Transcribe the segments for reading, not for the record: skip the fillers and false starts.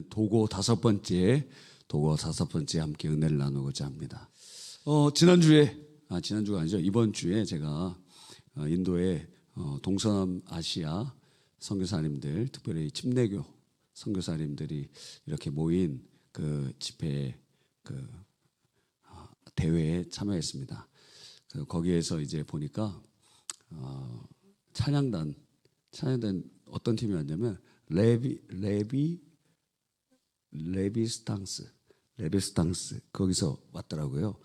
도고 다섯 번째 함께 은혜를 나누고자 합니다. 지난주가 아니죠. 이번 주에 제가 인도의 동서남아시아 선교사님들, 특별히 침례교 선교사님들이 이렇게 모인 그 집회 대회에 참여했습니다. 거기에서 이제 보니까 찬양단 어떤 팀이었냐면 레비스탕스 거기서 왔더라고요.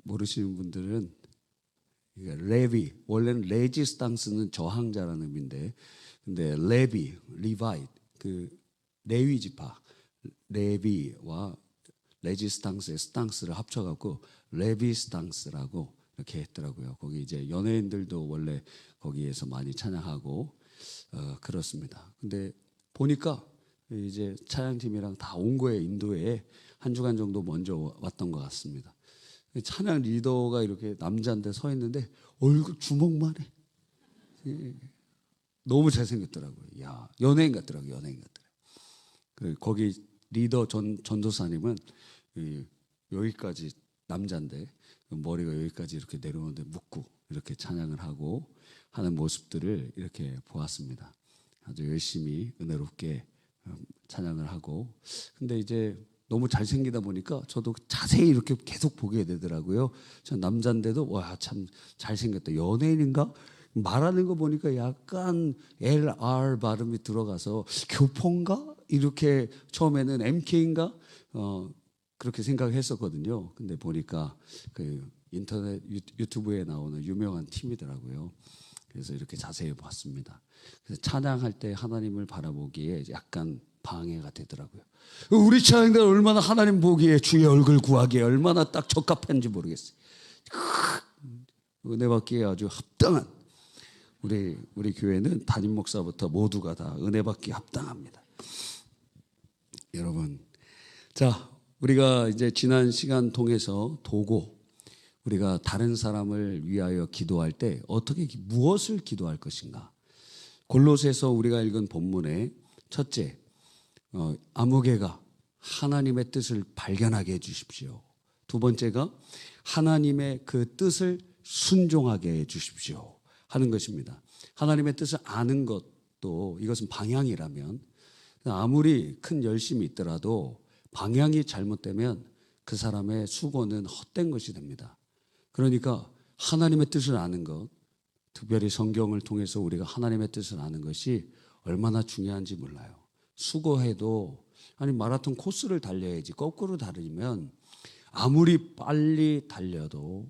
모르시는 분들은 원래는 레지스탕스는 저항자라는 의미인데, 근데 리바이 그 레위 지파 레비와 레지스탕스의 스탕스를 합쳐갖고 레비스탕스라고 이렇게 했더라고요. 거기 이제 연예인들도 원래 거기에서 많이 찬양하고 그렇습니다. 근데 보니까 이제 찬양팀이랑 다 온 거예요. 인도에 한 주간 정도 먼저 왔던 것 같습니다. 찬양 리더가 이렇게 남자인데 서 있는데 얼굴 주먹만 해. 너무 잘생겼더라고요. 야, 연예인 같더라고요. 거기 리더 전도사님은 여기까지 남자인데 머리가 여기까지 이렇게 내려오는데 묶고 이렇게 찬양을 하고 하는 모습들을 이렇게 보았습니다. 아주 열심히 은혜롭게 찬양을 하고, 근데 이제 너무 잘생기다 보니까 저도 자세히 이렇게 계속 보게 되더라고요. 저 남자인데도 와, 참 잘생겼다. 연예인인가? 말하는 거 보니까 약간 LR 발음이 들어가서 교포인가? 이렇게 처음에는 MK인가? 그렇게 생각했었거든요. 근데 보니까 그 인터넷 유튜브에 나오는 유명한 팀이더라고요. 그래서 이렇게 자세히 봤습니다. 그래서 찬양할 때 하나님을 바라보기에 약간 방해가 되더라고요. 우리 찬양들 얼마나 하나님 보기에 주의 얼굴 구하기에 얼마나 딱 적합한지 모르겠어요. 은혜 받기에 아주 합당한 우리 교회는 담임 목사부터 모두가 다 은혜 받기 합당합니다. 여러분, 자, 우리가 이제 지난 시간 통해서 우리가 다른 사람을 위하여 기도할 때 무엇을 기도할 것인가? 골로새서 우리가 읽은 본문에 첫째, 아무개가 하나님의 뜻을 발견하게 해주십시오. 두 번째가 하나님의 그 뜻을 순종하게 해주십시오 하는 것입니다. 하나님의 뜻을 아는 것도 이것은 방향이라면, 아무리 큰 열심이 있더라도 방향이 잘못되면 그 사람의 수고는 헛된 것이 됩니다. 그러니까 하나님의 뜻을 아는 것, 특별히 성경을 통해서 우리가 하나님의 뜻을 아는 것이 얼마나 중요한지 몰라요. 수고해도, 아니 마라톤 코스를 달려야지 거꾸로 달리면 아무리 빨리 달려도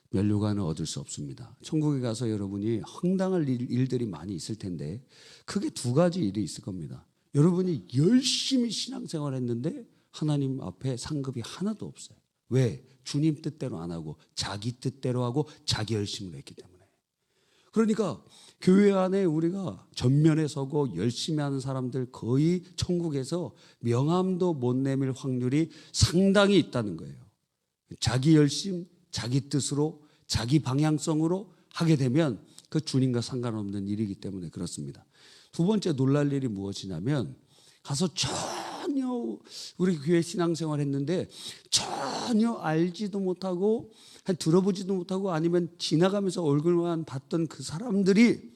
면류관을 얻을 수 없습니다. 천국에 가서 여러분이 황당할 일들이 많이 있을 텐데 크게 두 가지 일이 있을 겁니다. 여러분이 열심히 신앙생활 했는데 하나님 앞에 상급이 하나도 없어요. 왜? 주님 뜻대로 안 하고 자기 뜻대로 하고 자기 열심을 했기 때문에. 그러니까 교회 안에 우리가 전면에 서고 열심히 하는 사람들 거의 천국에서 명함도 못 내밀 확률이 상당히 있다는 거예요. 자기 열심, 자기 뜻으로, 자기 방향성으로 하게 되면 그 주님과 상관없는 일이기 때문에 그렇습니다. 두 번째 놀랄 일이 무엇이냐면, 가서 전혀 우리 교회 신앙생활 했는데 전혀 알지도 못하고 들어보지도 못하고 아니면 지나가면서 얼굴만 봤던 그 사람들이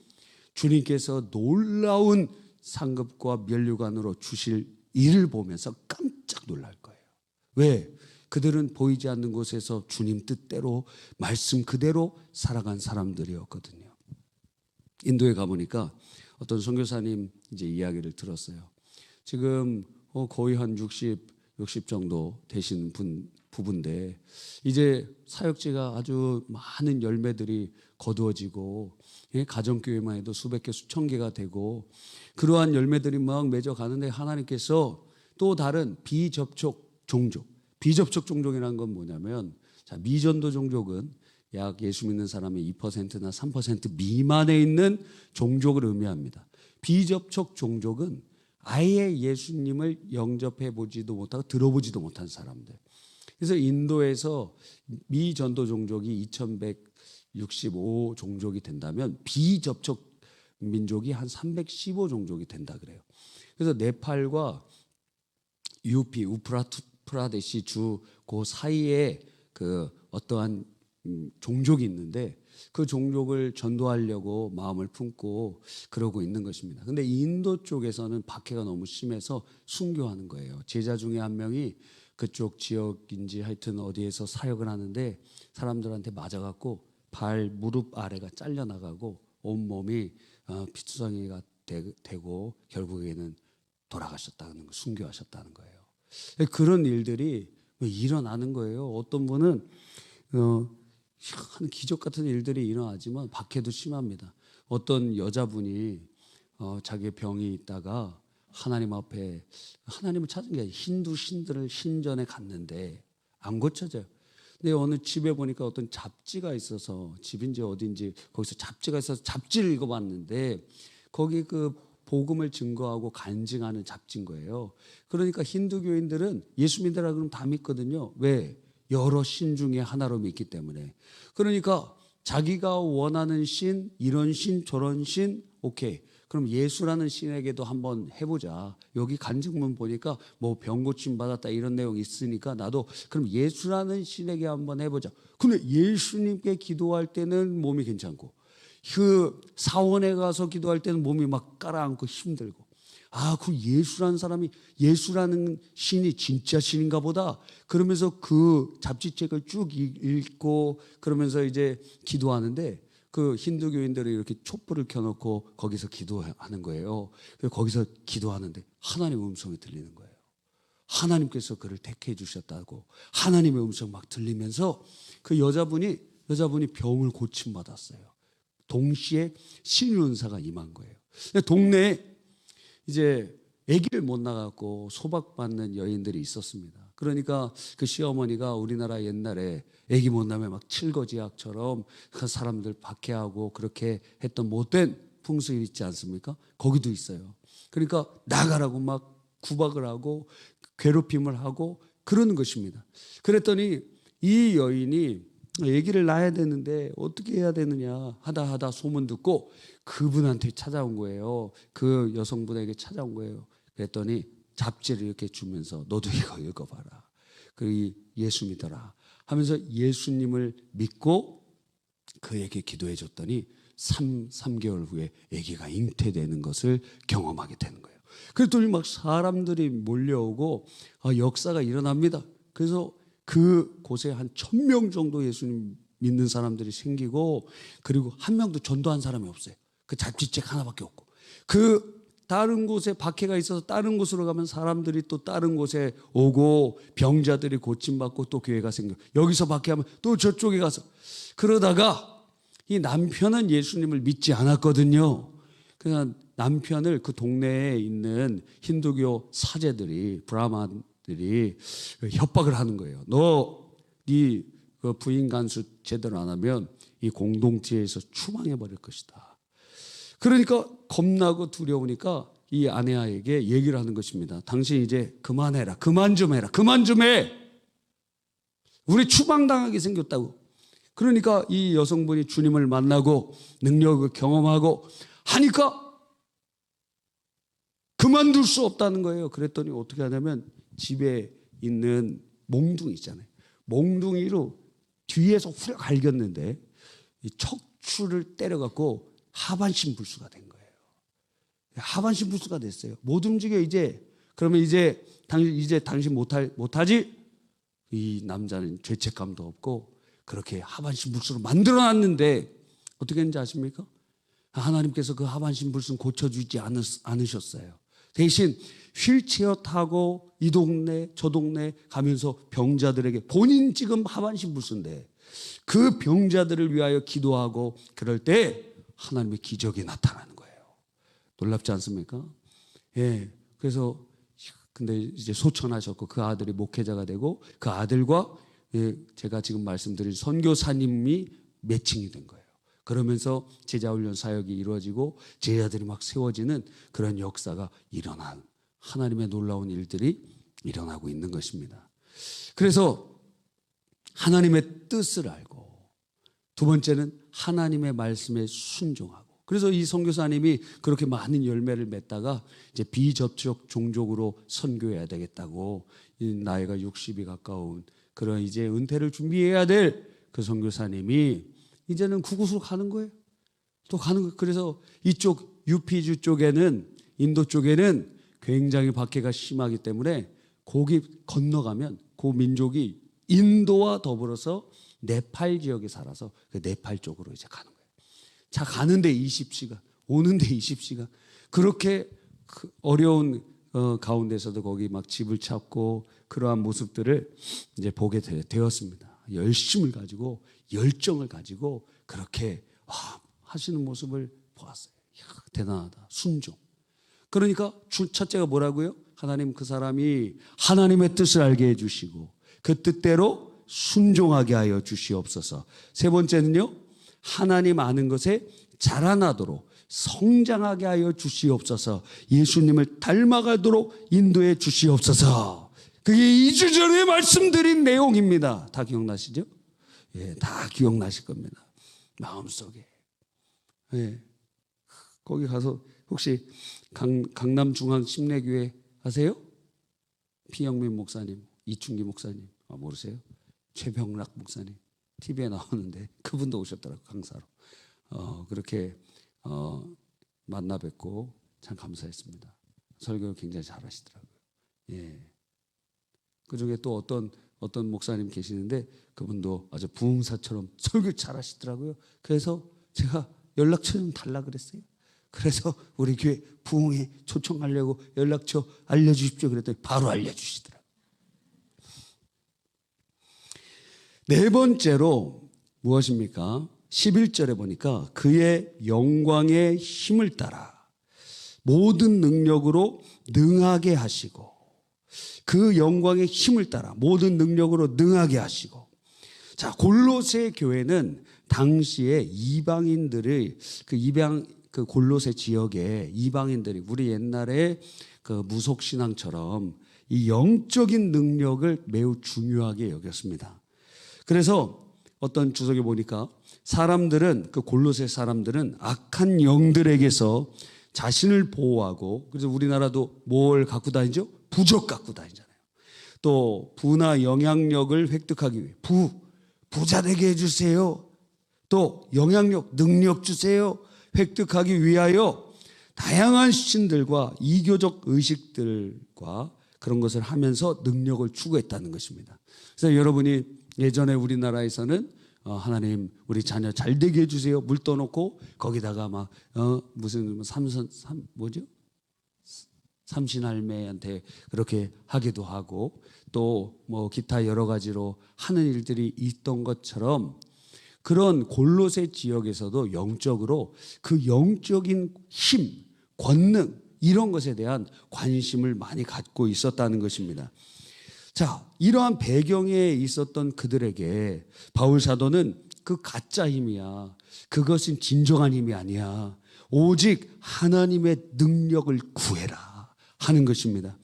주님께서 놀라운 상급과 면류관으로 주실 일을 보면서 깜짝 놀랄 거예요. 왜? 그들은 보이지 않는 곳에서 주님 뜻대로 말씀 그대로 살아간 사람들이었거든요. 인도에 가보니까 어떤 선교사님 이제 이야기를 들었어요. 지금 거의 한 60 정도 되신 부부인데 이제 사역지가 아주 많은 열매들이 거두어지고, 가정교회만 해도 수백 개 수천 개가 되고 그러한 열매들이 막 맺어가는데 하나님께서 또 다른 비접촉 종족이라는 건 뭐냐면, 자, 미전도 종족은 약 예수 믿는 사람의 2%나 3% 미만에 있는 종족을 의미합니다. 비접촉 종족은 아예 예수님을 영접해 보지도 못하고 들어보지도 못한 사람들. 그래서 인도에서 미전도 종족이 2165 종족이 된다면 비접촉 민족이 한 315 종족이 된다 그래요. 그래서 네팔과 UP 우프라데시 주 그 사이에 그 어떠한 종족이 있는데 그 종족을 전도하려고 마음을 품고 그러고 있는 것입니다. 근데 인도 쪽에서는 박해가 너무 심해서 순교하는 거예요. 제자 중에 한 명이 그쪽 지역인지 하여튼 어디에서 사역을 하는데 사람들한테 맞아갖고 발 무릎 아래가 잘려나가고 온몸이 피투성이가 되고 결국에는 돌아가셨다는 거, 순교하셨다는 거예요. 그런 일들이 일어나는 거예요. 어떤 분은 한 기적 같은 일들이 일어나지만 박해도 심합니다. 어떤 여자분이 자기 병이 있다가 하나님 앞에 하나님을 찾은 게 아니라 힌두 신들을 신전에 갔는데 안 고쳐져요. 근데 어느 집에 보니까 어떤 잡지가 있어서 집인지 어딘지 거기서 잡지가 있어서 잡지를 읽어봤는데 거기 그 복음을 증거하고 간증하는 잡지인 거예요. 그러니까 힌두교인들은 예수 믿으라 그러면 다 믿거든요. 왜? 여러 신 중에 하나로 믿기 때문에. 그러니까 자기가 원하는 신, 이런 신, 저런 신, 오케이. 그럼 예수라는 신에게도 한번 해보자. 여기 간증문 보니까 뭐 병 고침 받았다 이런 내용 있으니까 나도 그럼 예수라는 신에게 한번 해보자. 근데 예수님께 기도할 때는 몸이 괜찮고 그 사원에 가서 기도할 때는 몸이 막 깔아앉고 힘들고 그 예수라는 사람이 예수라는 신이 진짜 신인가 보다. 그러면서 그 잡지책을 쭉 읽고 그러면서 이제 기도하는데 그 힌두교인들이 이렇게 촛불을 켜놓고 거기서 기도하는 거예요. 거기서 기도하는데 하나님의 음성이 들리는 거예요. 하나님께서 그를 택해 주셨다고 하나님의 음성 막 들리면서 그 여자분이 병을 고침받았어요. 동시에 신윤사가 임한 거예요. 동네에 이제 아기를 못 낳았고 소박받는 여인들이 있었습니다. 그러니까 그 시어머니가 우리나라 옛날에 아기 못 낳으면 막 칠거지약처럼 그 사람들 박해하고 그렇게 했던 못된 풍습이 있지 않습니까? 거기도 있어요. 그러니까 나가라고 막 구박을 하고 괴롭힘을 하고 그러는 것입니다. 그랬더니 이 여인이 아기를 낳아야 되는데 어떻게 해야 되느냐 하다 소문 듣고 그분한테 찾아온 거예요. 그 여성분에게 찾아온 거예요. 그랬더니 잡지를 이렇게 주면서 너도 이거 읽어봐라. 그 예수 믿어라 하면서 예수님을 믿고 그에게 기도해 줬더니 3개월 후에 아기가 잉태되는 것을 경험하게 되는 거예요. 그랬더니 막 사람들이 몰려오고 역사가 일어납니다. 그래서 그 곳에 한 1000명 정도 예수님 믿는 사람들이 생기고 그리고 한 명도 전도한 사람이 없어요. 그 잡지책 하나밖에 없고 그 다른 곳에 박해가 있어서 다른 곳으로 가면 사람들이 또 다른 곳에 오고 병자들이 고침받고 또 교회가 생겨 여기서 박해하면 또 저쪽에 가서 그러다가 이 남편은 예수님을 믿지 않았거든요. 그래서 남편을 그 동네에 있는 힌두교 사제들이 브라만들이 협박을 하는 거예요. 너 네 그 부인 간수 제대로 안 하면 이 공동체에서 추방해 버릴 것이다. 그러니까 겁나고 두려우니까 이 아내에게 얘기를 하는 것입니다. 당신 이제 그만해라. 그만 좀 해라. 그만 좀 해. 우리 추방당하게 생겼다고. 그러니까 이 여성분이 주님을 만나고 능력을 경험하고 하니까 그만둘 수 없다는 거예요. 그랬더니 어떻게 하냐면 집에 있는 몽둥이 있잖아요. 몽둥이로 뒤에서 후려 갈겼는데 이 척추를 때려갖고 하반신 불수가 된 거예요. 하반신 불수가 됐어요. 못 움직여 이제. 그러면 이제 당신 못하지? 이 남자는 죄책감도 없고 그렇게 하반신 불수로 만들어놨는데 어떻게 했는지 아십니까? 하나님께서 그 하반신 불수는 고쳐주지 않으셨어요. 대신 휠체어 타고 이 동네 저 동네 가면서 병자들에게 본인 지금 하반신 불수인데 그 병자들을 위하여 기도하고 그럴 때 하나님의 기적이 나타나는 거예요. 놀랍지 않습니까? 예. 그래서 근데 이제 소천하셨고 그 아들이 목회자가 되고 그 아들과 제가 지금 말씀드린 선교사님이 매칭이 된 거예요. 그러면서 제자훈련 사역이 이루어지고 제자들이 막 세워지는 그런 역사가 일어난 하나님의 놀라운 일들이 일어나고 있는 것입니다. 그래서 하나님의 뜻을 알고 두 번째는 하나님의 말씀에 순종하고 그래서 이 선교사님이 그렇게 많은 열매를 맺다가 이제 비접촉 종족으로 선교해야 되겠다고, 이 나이가 60이 가까운 그런 이제 은퇴를 준비해야 될 그 선교사님이 이제는 그곳으로 가는 거예요. 또 가는 거예요. 그래서 이쪽 유피주 쪽에는, 인도 쪽에는 굉장히 박해가 심하기 때문에 거기 건너가면 그 민족이 인도와 더불어서 네팔 지역에 살아서 그 네팔 쪽으로 이제 가는 거예요. 자, 가는데 20시간, 오는데 20시간. 그렇게 어려운 가운데서도 거기 막 집을 찾고 그러한 모습들을 이제 보게 되었습니다. 열심을 가지고, 열정을 가지고 그렇게 하시는 모습을 보았어요. 이야, 대단하다. 순종. 그러니까 첫째가 뭐라고요? 하나님, 그 사람이 하나님의 뜻을 알게 해주시고 그 뜻대로 순종하게 하여 주시옵소서. 세 번째는요, 하나님 아는 것에 자라나도록 성장하게 하여 주시옵소서. 예수님을 닮아가도록 인도해 주시옵소서. 그게 2주 전에 말씀드린 내용입니다. 다 기억나시죠? 예, 다 기억나실 겁니다. 마음속에. 예. 거기 가서 혹시 강남중앙 심례교회 아세요? 피영민 목사님, 이충기 목사님 모르세요? 최병락 목사님 TV에 나오는데 그분도 오셨더라고요. 강사로. 그렇게 만나 뵙고 참 감사했습니다. 설교 굉장히 잘하시더라고요. 예. 그중에 또 어떤 목사님 계시는데 그분도 아주 부흥사처럼 설교 잘하시더라고요. 그래서 제가 연락처 좀 달라 그랬어요. 그래서 우리 교회 부흥회 초청하려고 연락처 알려주십시오 그랬더니 바로 알려주시더라고요. 네 번째로 무엇입니까? 11절에 보니까 그의 영광의 힘을 따라 모든 능력으로 능하게 하시고, 그 영광의 힘을 따라 모든 능력으로 능하게 하시고. 자, 골로새 교회는 당시에 이방인들의 그 골로새 지역에 이방인들이 우리 옛날에 그 무속신앙처럼 이 영적인 능력을 매우 중요하게 여겼습니다. 그래서 어떤 주석에 보니까 사람들은, 그 골로새 사람들은 악한 영들에게서 자신을 보호하고, 그래서 우리나라도 뭘 갖고 다니죠? 부적 갖고 다니잖아요. 또 부나 영향력을 획득하기 위해 부자 되게 해주세요. 또 영향력, 능력 주세요. 획득하기 위하여 다양한 신들과 이교적 의식들과 그런 것을 하면서 능력을 추구했다는 것입니다. 그래서 여러분이 예전에 우리나라에서는 하나님 우리 자녀 잘 되게 해주세요. 물 떠놓고 거기다가 막 무슨 삼신할매한테 그렇게 하기도 하고, 또 뭐 기타 여러 가지로 하는 일들이 있던 것처럼, 그런 골로새 지역에서도 영적으로 그 영적인 힘, 권능, 이런 것에 대한 관심을 많이 갖고 있었다는 것입니다. 자, 이러한 배경에 있었던 그들에게 바울 사도는 그 가짜 힘이야, 그것은 진정한 힘이 아니야, 오직 하나님의 능력을 구해라 하는 것입니다.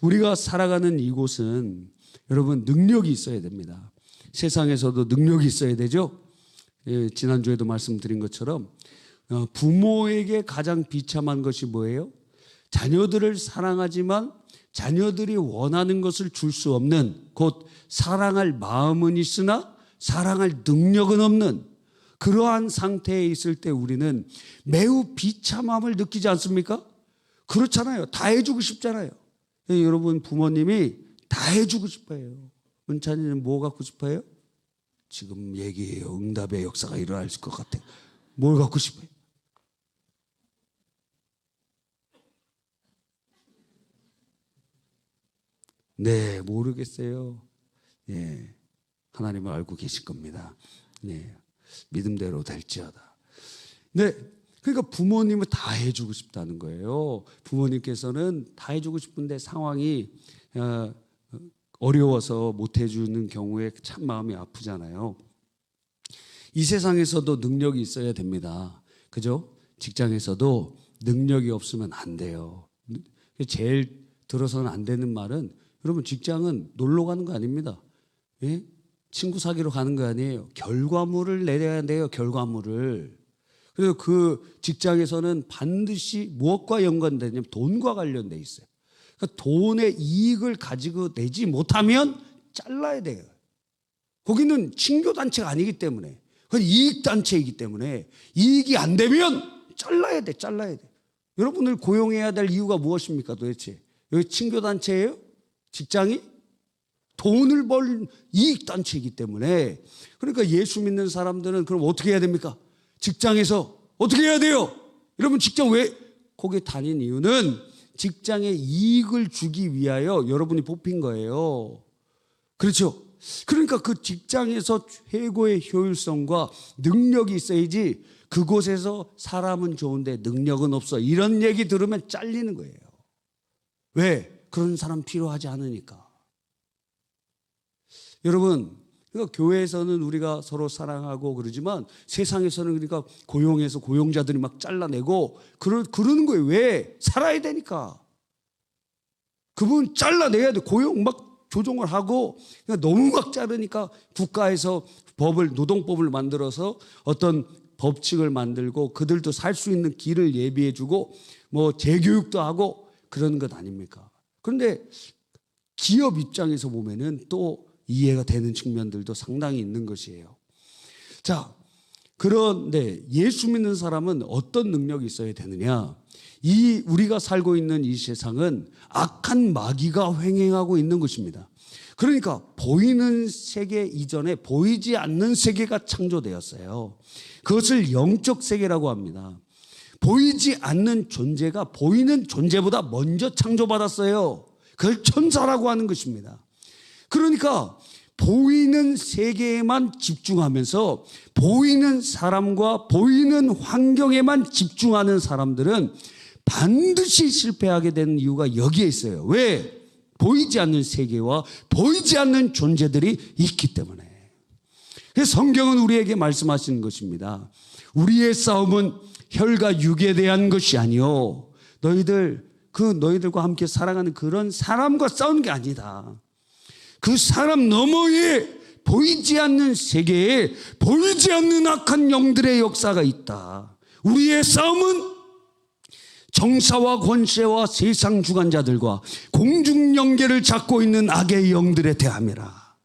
우리가 살아가는 이곳은 여러분 능력이 있어야 됩니다. 세상에서도 능력이 있어야 되죠. 예, 지난주에도 말씀드린 것처럼 부모에게 가장 비참한 것이 뭐예요? 자녀들을 사랑하지만 자녀들이 원하는 것을 줄 수 없는, 곧 사랑할 마음은 있으나 사랑할 능력은 없는 그러한 상태에 있을 때 우리는 매우 비참함을 느끼지 않습니까? 그렇잖아요. 다 해주고 싶잖아요. 여러분 부모님이 다 해주고 싶어요. 은찬이는 뭐 갖고 싶어요? 지금 얘기해요. 응답의 역사가 일어날 것 같아요. 뭘 갖고 싶어요? 네, 모르겠어요. 예, 하나님을 알고 계실 겁니다. 네, 믿음대로 될지어다. 네, 그러니까 부모님은 다 해주고 싶다는 거예요. 부모님께서는 다 해주고 싶은데 상황이 어려워서 못 해주는 경우에 참 마음이 아프잖아요. 이 세상에서도 능력이 있어야 됩니다. 그죠? 직장에서도 능력이 없으면 안 돼요. 제일 들어서는 안 되는 말은, 여러분 직장은 놀러 가는 거 아닙니다. 예? 친구 사귀러 가는 거 아니에요. 결과물을 내려야 돼요. 결과물을. 그래서 그 직장에서는 반드시 무엇과 연관되냐면 돈과 관련돼 있어요. 그러니까 돈의 이익을 가지고 내지 못하면 잘라야 돼요. 거기는 친교단체가 아니기 때문에, 그건 이익단체이기 때문에 이익이 안 되면 잘라야 돼. 여러분을 고용해야 될 이유가 무엇입니까 도대체? 여기 친교단체예요? 직장이? 돈을 벌 이익단체이기 때문에. 그러니까 예수 믿는 사람들은 그럼 어떻게 해야 됩니까? 직장에서 어떻게 해야 돼요? 여러분 직장 왜 거기 다닌 이유는 직장에 이익을 주기 위하여 여러분이 뽑힌 거예요. 그렇죠? 그러니까 그 직장에서 최고의 효율성과 능력이 있어야지 그곳에서 사람은 좋은데 능력은 없어. 이런 얘기 들으면 잘리는 거예요. 왜? 그런 사람 필요하지 않으니까. 여러분, 그러니까 교회에서는 우리가 서로 사랑하고 그러지만 세상에서는 그러니까 고용해서 고용자들이 막 잘라내고 그러는 거예요. 왜? 살아야 되니까. 그분 잘라내야 돼. 고용 막 조정을 하고 그러니까 너무 막 자르니까 국가에서 노동법을 만들어서 어떤 법칙을 만들고 그들도 살 수 있는 길을 예비해 주고 뭐 재교육도 하고 그런 것 아닙니까? 그런데 기업 입장에서 보면은 또 이해가 되는 측면들도 상당히 있는 것이에요. 자, 그런데 예수 믿는 사람은 어떤 능력이 있어야 되느냐? 우리가 살고 있는 이 세상은 악한 마귀가 횡행하고 있는 것입니다. 그러니까 보이는 세계 이전에 보이지 않는 세계가 창조되었어요. 그것을 영적 세계라고 합니다. 보이지 않는 존재가 보이는 존재보다 먼저 창조받았어요. 그걸 천사라고 하는 것입니다. 그러니까 보이는 세계에만 집중하면서 보이는 사람과 보이는 환경에만 집중하는 사람들은 반드시 실패하게 되는 이유가 여기에 있어요. 왜? 보이지 않는 세계와 보이지 않는 존재들이 있기 때문에. 그래서 성경은 우리에게 말씀하시는 것입니다. 우리의 싸움은 혈과 육에 대한 것이 아니요 너희들과 함께 살아가는 그런 사람과 싸우는 게 아니다. 그 사람 너머에 보이지 않는 세계에 보이지 않는 악한 영들의 역사가 있다. 우리의 싸움은 정사와 권세와 세상 주관자들과 공중영계를 잡고 있는 악의 영들에 대함이라.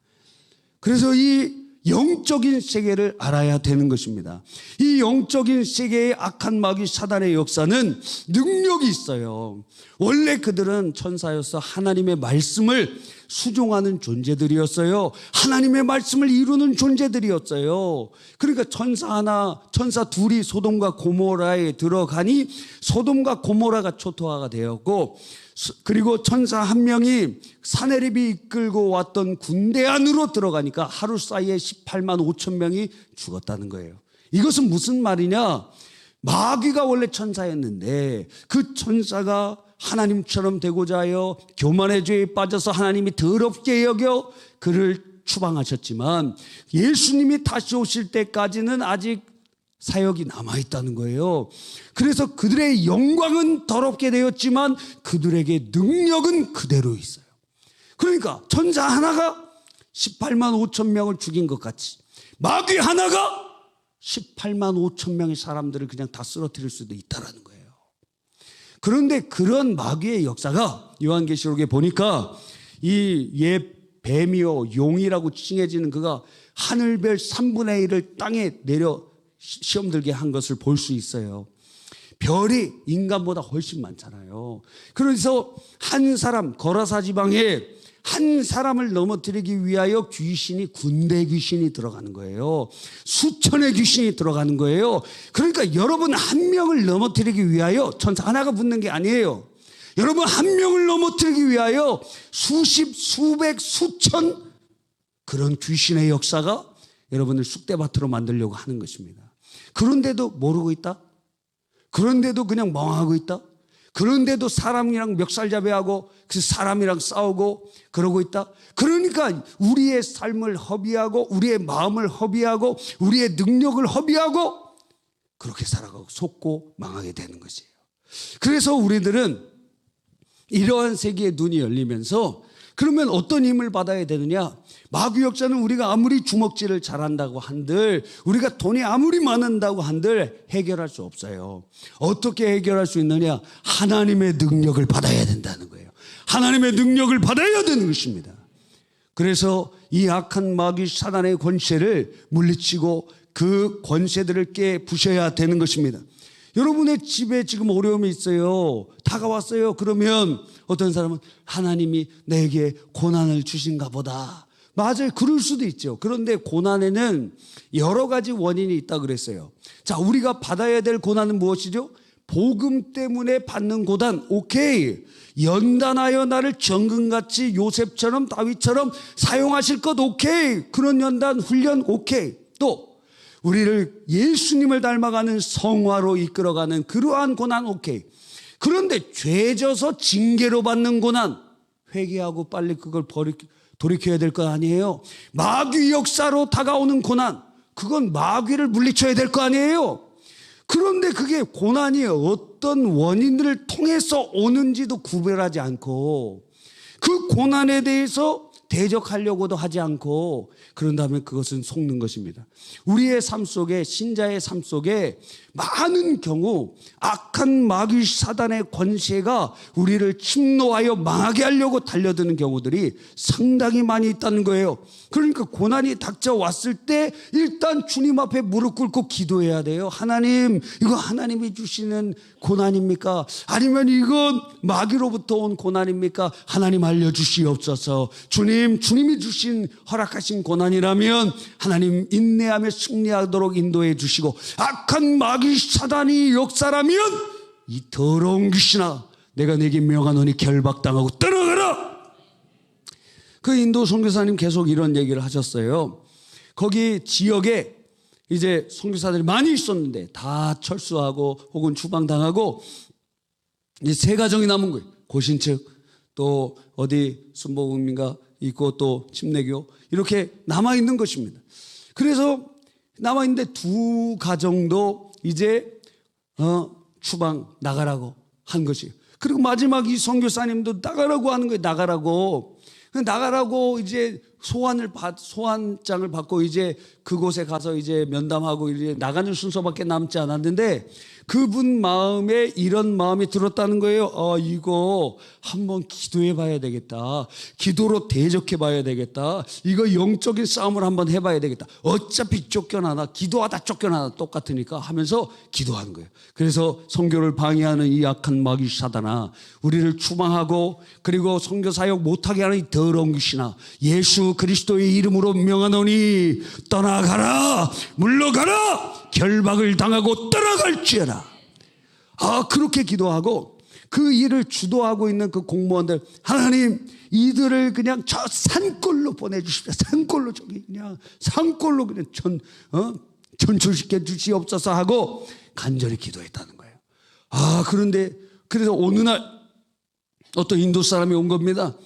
그래서 이 영적인 세계를 알아야 되는 것입니다. 이 영적인 세계의 악한 마귀 사단의 역사는 능력이 있어요. 원래 그들은 천사여서 하나님의 말씀을 수종하는 존재들이었어요. 하나님의 말씀을 이루는 존재들이었어요. 그러니까 천사 둘이 소돔과 고모라에 들어가니 소돔과 고모라가 초토화가 되었고, 그리고 천사 한 명이 사내립이 이끌고 왔던 군대 안으로 들어가니까 하루 사이에 18만 5천 명이 죽었다는 거예요. 이것은 무슨 말이냐? 마귀가 원래 천사였는데 그 천사가 하나님처럼 되고자 하여 교만의 죄에 빠져서 하나님이 더럽게 여겨 그를 추방하셨지만 예수님이 다시 오실 때까지는 아직 사역이 남아있다는 거예요. 그래서 그들의 영광은 더럽게 되었지만 그들에게 능력은 그대로 있어요. 그러니까 천사 하나가 18만 5천 명을 죽인 것 같이 마귀 하나가 18만 5천 명의 사람들을 그냥 다 쓰러뜨릴 수도 있다는 거예요. 그런데 그런 마귀의 역사가 요한계시록에 보니까 이 옛 뱀이요 용이라고 칭해지는 그가 하늘별 3분의 1을 땅에 내려 시험 들게 한 것을 볼 수 있어요. 별이 인간보다 훨씬 많잖아요. 그래서 한 사람, 거라사 지방에 한 사람을 넘어뜨리기 위하여 군대 귀신이 들어가는 거예요. 수천의 귀신이 들어가는 거예요. 그러니까 여러분 한 명을 넘어뜨리기 위하여 천사 하나가 붙는 게 아니에요. 여러분 한 명을 넘어뜨리기 위하여 수십, 수백, 수천 그런 귀신의 역사가 여러분을 쑥대밭으로 만들려고 하는 것입니다. 그런데도 모르고 있다? 그런데도 그냥 멍하고 있다? 그런데도 사람이랑 멱살잡이하고 그 사람이랑 싸우고 그러고 있다? 그러니까 우리의 삶을 허비하고 우리의 마음을 허비하고 우리의 능력을 허비하고 그렇게 살아가고 속고 망하게 되는 것이에요. 그래서 우리들은 이러한 세계의 눈이 열리면서 그러면 어떤 힘을 받아야 되느냐? 마귀 역사는 우리가 아무리 주먹질을 잘한다고 한들, 우리가 돈이 아무리 많은다고 한들 해결할 수 없어요. 어떻게 해결할 수 있느냐? 하나님의 능력을 받아야 된다는 거예요. 하나님의 능력을 받아야 되는 것입니다. 그래서 이 악한 마귀 사단의 권세를 물리치고 그 권세들을 깨부셔야 되는 것입니다. 여러분의 집에 지금 어려움이 있어요. 다가왔어요. 그러면 어떤 사람은 하나님이 내게 고난을 주신가 보다. 맞아요. 그럴 수도 있죠. 그런데 고난에는 여러 가지 원인이 있다 그랬어요. 자, 우리가 받아야 될 고난은 무엇이죠? 복음 때문에 받는 고난, 오케이. 연단하여 나를 정금같이 요셉처럼 다윗처럼 사용하실 것, 오케이. 그런 연단, 훈련, 오케이. 또 우리를 예수님을 닮아가는 성화로 이끌어가는 그러한 고난, 오케이. 그런데 죄져서 징계로 받는 고난, 회개하고 빨리 그걸 돌이켜야 될 거 아니에요. 마귀 역사로 다가오는 고난, 그건 마귀를 물리쳐야 될 거 아니에요. 그런데 그게 고난이 어떤 원인을 통해서 오는지도 구별하지 않고 그 고난에 대해서 대적하려고도 하지 않고 그런다면 그것은 속는 것입니다. 우리의 삶 속에, 신자의 삶 속에 많은 경우 악한 마귀 사단의 권세가 우리를 침노하여 망하게 하려고 달려드는 경우들이 상당히 많이 있다는 거예요. 그러니까 고난이 닥쳐왔을 때 일단 주님 앞에 무릎 꿇고 기도해야 돼요. 하나님, 이거 하나님이 주시는 고난입니까? 아니면 이건 마귀로부터 온 고난입니까? 하나님 알려주시옵소서. 주님이 주신 허락하신 고난이라면 하나님 인내하며 승리하도록 인도해 주시고, 악한 마귀 사단이 역사라면 이 더러운 귀신아, 내가 내게 명하노니 결박당하고 떠나가라. 그 인도 선교사님 계속 이런 얘기를 하셨어요. 거기 지역에 이제 선교사들이 많이 있었는데 다 철수하고 혹은 추방당하고 이제 세 가정이 남은 거예요. 고신측, 또 어디 순복음인가 있고 또 침례교, 이렇게 남아있는 것입니다. 그래서 남아있는데 두 가정도 이제 추방 나가라고 한 것이에요. 그리고 마지막 이 선교사님도 나가라고 하는 거예요. 나가라고 이제 소환장을 받고 이제 그곳에 가서 이제 면담하고 이제 나가는 순서밖에 남지 않았는데 그분 마음에 이런 마음이 들었다는 거예요. 이거 한번 기도해 봐야 되겠다. 기도로 대적해 봐야 되겠다. 이거 영적인 싸움을 한번 해봐야 되겠다. 어차피 쫓겨나나 기도하다 쫓겨나나 똑같으니까 하면서 기도하는 거예요. 그래서 선교를 방해하는 이 악한 마귀 사단아, 우리를 추방하고 그리고 선교 사역 못하게 하는 이 더러운 귀신아, 예수 그리스도의 이름으로 명하노니 떠나가라, 물러가라, 결박을 당하고 떠나갈지어다. 그렇게 기도하고 그 일을 주도하고 있는 그 공무원들, 하나님 이들을 그냥 저 산골로 보내주십시오. 산골로, 저기 그냥 산골로 그냥 전출시켜 주시옵소서 하고 간절히 기도했다는 거예요. 그런데 그래서 어느 날 어떤 인도 사람이 온 겁니다.